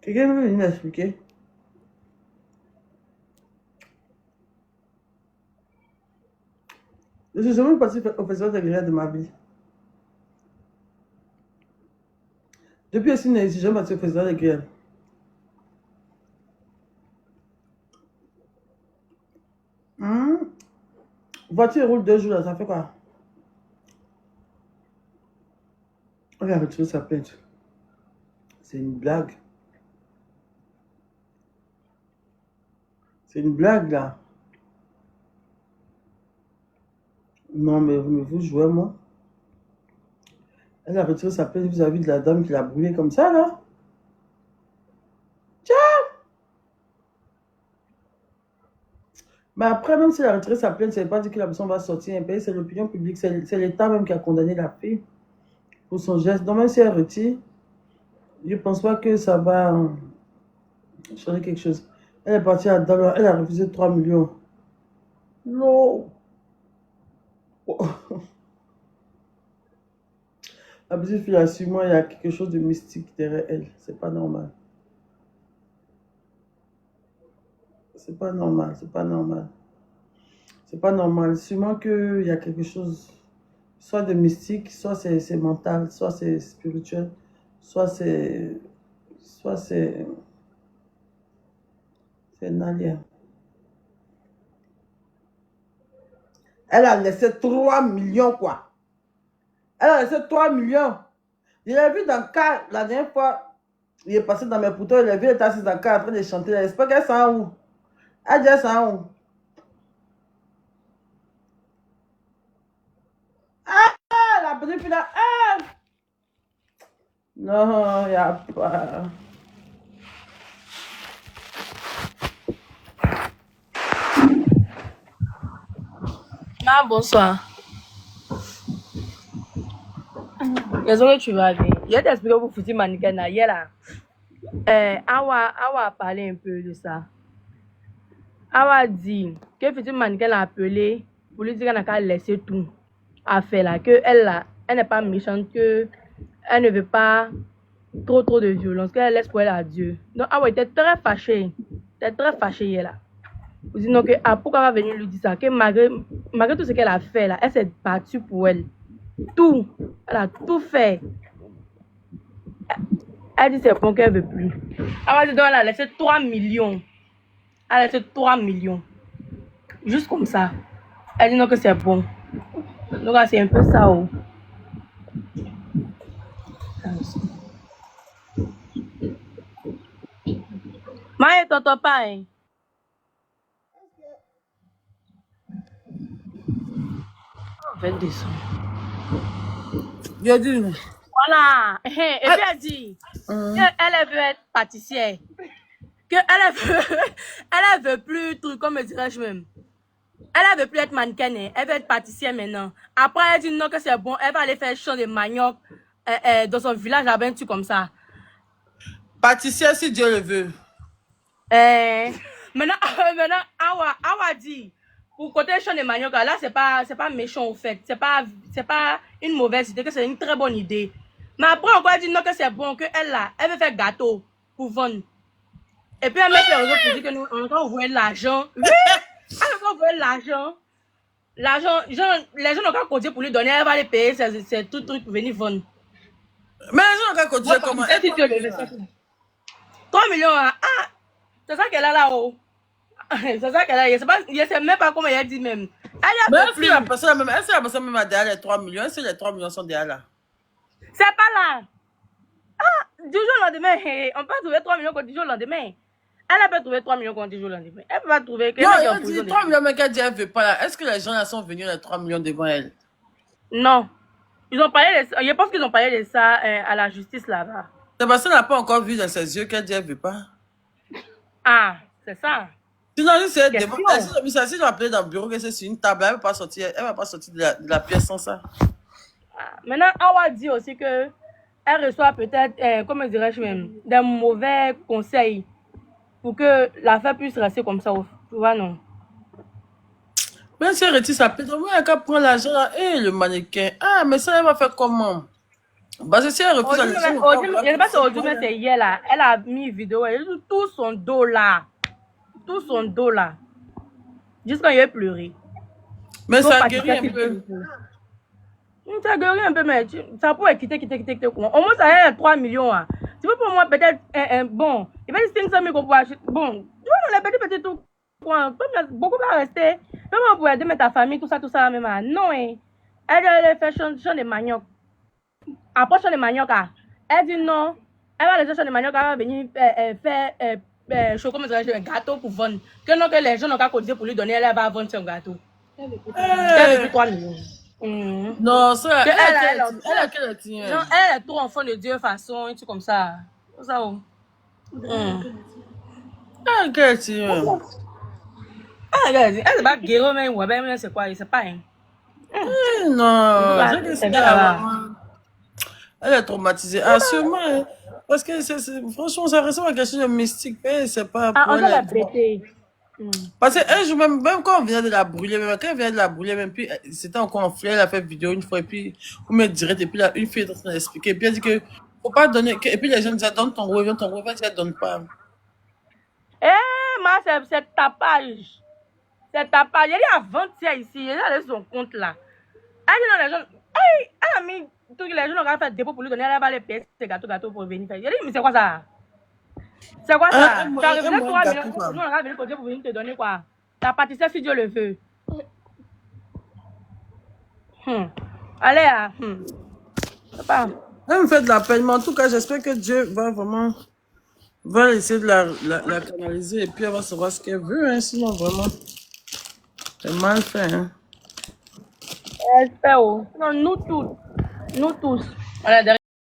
[SPEAKER 1] Quelqu'un veut venir m'expliquer? Je suis jamais parti au festival de grillade de ma vie. Depuis ici, je suis jamais parti au festival de grillade. Voiture roule 2 jours là, ça fait quoi? Elle a retiré sa plainte. C'est une blague. C'est une blague là. Non, mais vous jouez, moi. Elle a retiré sa plainte vis-à-vis de la dame qui l'a brûlée comme ça là. Tiens! Mais après, même si elle a retiré sa plainte, ça ne veut pas dire que la personne va sortir un pays. C'est l'opinion publique. C'est l'État même qui a condamné la fille pour son geste. Donc, même si elle retire, je ne pense pas que ça va changer quelque chose. Elle est partie à Dallas. Elle a refusé 3 millions. Non! La petite fille a su, moi, il y a quelque chose de mystique derrière elle. C'est pas normal. C'est pas normal, c'est pas normal. C'est pas normal. Sûrement qu'il y a quelque chose, soit de mystique, soit c'est mental, soit c'est spirituel, soit c'est un alien. Elle a laissé 3 millions, quoi. Elle a laissé 3 millions. Je l'ai vu dans le car la dernière fois. Il est passé dans mes poutons. Il a vu, elle était assise dans le car en train de chanter. J'espère qu'elle s'en où. Elle dit, elle s'en où. Ah, la petite fille là. Ah. Non, il n'y a pas.
[SPEAKER 3] Ah, bonsoir. Désolé, tu vas bien. Je vais t'expliquer pour foutre mannequin hier là. Awa a parlé un peu de ça. Awa a dit que foutu mannequin l'a appelé pour lui dire qu'elle n'a qu'à laisser tout. a fait là, que elle là, elle n'est pas méchante, que elle ne veut pas trop de violence, qu'elle laisse pour elle à Dieu. Donc, ah ouais, était très fâchée. Elle était très fâchée hier là. Vous dites non que pourquoi elle va venir lui dire ça? Que malgré tout ce qu'elle a fait là, elle s'est battue pour elle. Tout. Elle a tout fait. Elle dit c'est bon qu'elle veut plus. Elle va dire elle a laissé 3 millions. Elle a laissé 3 millions. Juste comme ça. Elle dit non que c'est bon. Donc c'est un peu ça. Oh. Maïe, t'entends pas, hein? On va descendre.
[SPEAKER 1] J'ai dit.
[SPEAKER 3] Voilà. Et puis elle dit qu'elle veut être pâtissière. Qu'elle veut, elle veut plus truc, comme me dirais-je même. Elle veut plus être mannequin, elle veut être pâtissière maintenant. Après, elle dit non que c'est bon, elle va aller faire champ de manioc dans son village, avec un truc comme ça.
[SPEAKER 1] Pâtissière si Dieu le veut.
[SPEAKER 3] Maintenant, Awa dit, pour côté champ de manioc, là, c'est pas méchant au fait. C'est pas une mauvaise idée, que c'est une très bonne idée. Mais après, encore, elle dit non que c'est bon, elle veut faire gâteau pour vendre. Et puis, elle met les réseaux pour dire que nous, on a encore envoyé l'argent. Oui! Elle a encore envoyé l'argent. L'argent, les gens n'ont qu'à cotiser pour lui donner, elle va les payer, c'est tout truc pour venir vendre.
[SPEAKER 1] Mais les gens n'ont qu'à cotiser comment?
[SPEAKER 3] 3 millions, ah, c'est ça qu'elle a là-haut. C'est ça qu'elle a. Je sais même pas comment elle dit même.
[SPEAKER 1] Mais est-ce que la personne même a derrière les 3 millions? Est-ce que les 3 millions sont derrière là?
[SPEAKER 3] C'est pas là. Ah, du jour au lendemain, on peut trouver 3 millions du jour au lendemain. Elle peut trouver 3 millions du jour au lendemain. Elle peut pas trouver.
[SPEAKER 1] Non, elle dit 3 millions, mais qu'elle dit elle veut pas là. Est-ce que les gens là sont venus les 3 millions devant elle?
[SPEAKER 3] Non. Ils ont parlé de ça. Je pense qu'ils ont parlé de ça à la justice là-bas.
[SPEAKER 1] La personne n'a pas encore vu dans ses yeux qu'elle dit elle veut pas.
[SPEAKER 3] Ah, c'est ça.
[SPEAKER 1] Sinon, c'est devant. Si je l'appelais dans le bureau, que c'est sur une table, elle ne va pas sortir de la pièce sans ça.
[SPEAKER 3] Maintenant, Awa dit aussi que elle reçoit peut-être, comment dirais-je même, des mauvais conseils pour que l'affaire puisse rester comme ça. Tu vois, non?
[SPEAKER 1] Mais si elle retire sa plainte, elle va prendre l'argent et le mannequin. Ah, mais ça, elle va faire comment? Parce que si elle refuse la leçon,
[SPEAKER 3] je ne sais pas si aujourd'hui, mais c'est hier là. Elle a mis une vidéo, elle a tout son dos là. Tout son dos là. Jusqu'à il a pleuré.
[SPEAKER 1] Mais ça guérit un peu.
[SPEAKER 3] Ça guérit un peu, mais ça pourrait quitter. Au moins, ça a 3 millions. Hein. Tu vois, pour moi, peut-être, bon, il va dire 500 000 qu'on pourrait acheter. Bon, tu vois, les petits trucs, beaucoup va rester. Comment on pourrait aider ta famille, tout ça, même. Non, hein. Elle fait champ de manioc. Après champ de manioc, elle dit non. Elle va laisser champ de manioc, elle va venir faire un gâteau pour vendre. Que les gens n'ont qu'à cotiser pour lui donner, elle va vendre son gâteau. Elle veut 3 millions.
[SPEAKER 1] Non, ça, elle
[SPEAKER 3] est trop enfant de Dieu façon, un truc comme ça. Ça où? Elle est pas guérie, mais ouais, c'est quoi? C'est pas un.
[SPEAKER 1] Non, elle est traumatisée. Ah, sûrement. Parce que franchement, ça ressemble à quelque chose de mystique. C'est pas.
[SPEAKER 3] Ah, on l'a pété.
[SPEAKER 1] Parce qu'un jour, même quand on venait de la brûler, même, puis c'était encore en fleur, elle a fait vidéo une fois, et puis on me direct, et puis là, une fille est en train d'expliquer, et puis elle dit que faut pas donner, et puis les gens disaient donne ton revenu, elle donne pas.
[SPEAKER 3] C'est tapage. C'est tapage. Elle est avant-hier ici, elle a son compte là. Elle dit non, les gens, elle a mis tous les gens ont fait dépôt pour lui donner, elle va les payer ses gâteaux pour venir faire. Elle dit, mais c'est quoi ça? C'est quoi ça? Tu as révélé 3 millions, nous on va venir pour venir te donner quoi? Ta pâtissière si Dieu le veut. Allez, c'est pas.
[SPEAKER 1] Elle me fait de la peine, mais en tout cas, j'espère que Dieu va essayer de la canaliser, et puis elle va savoir ce qu'elle veut, hein, sinon vraiment, c'est mal fait, hein.
[SPEAKER 3] J'espère, non, nous tous. Voilà, derrière.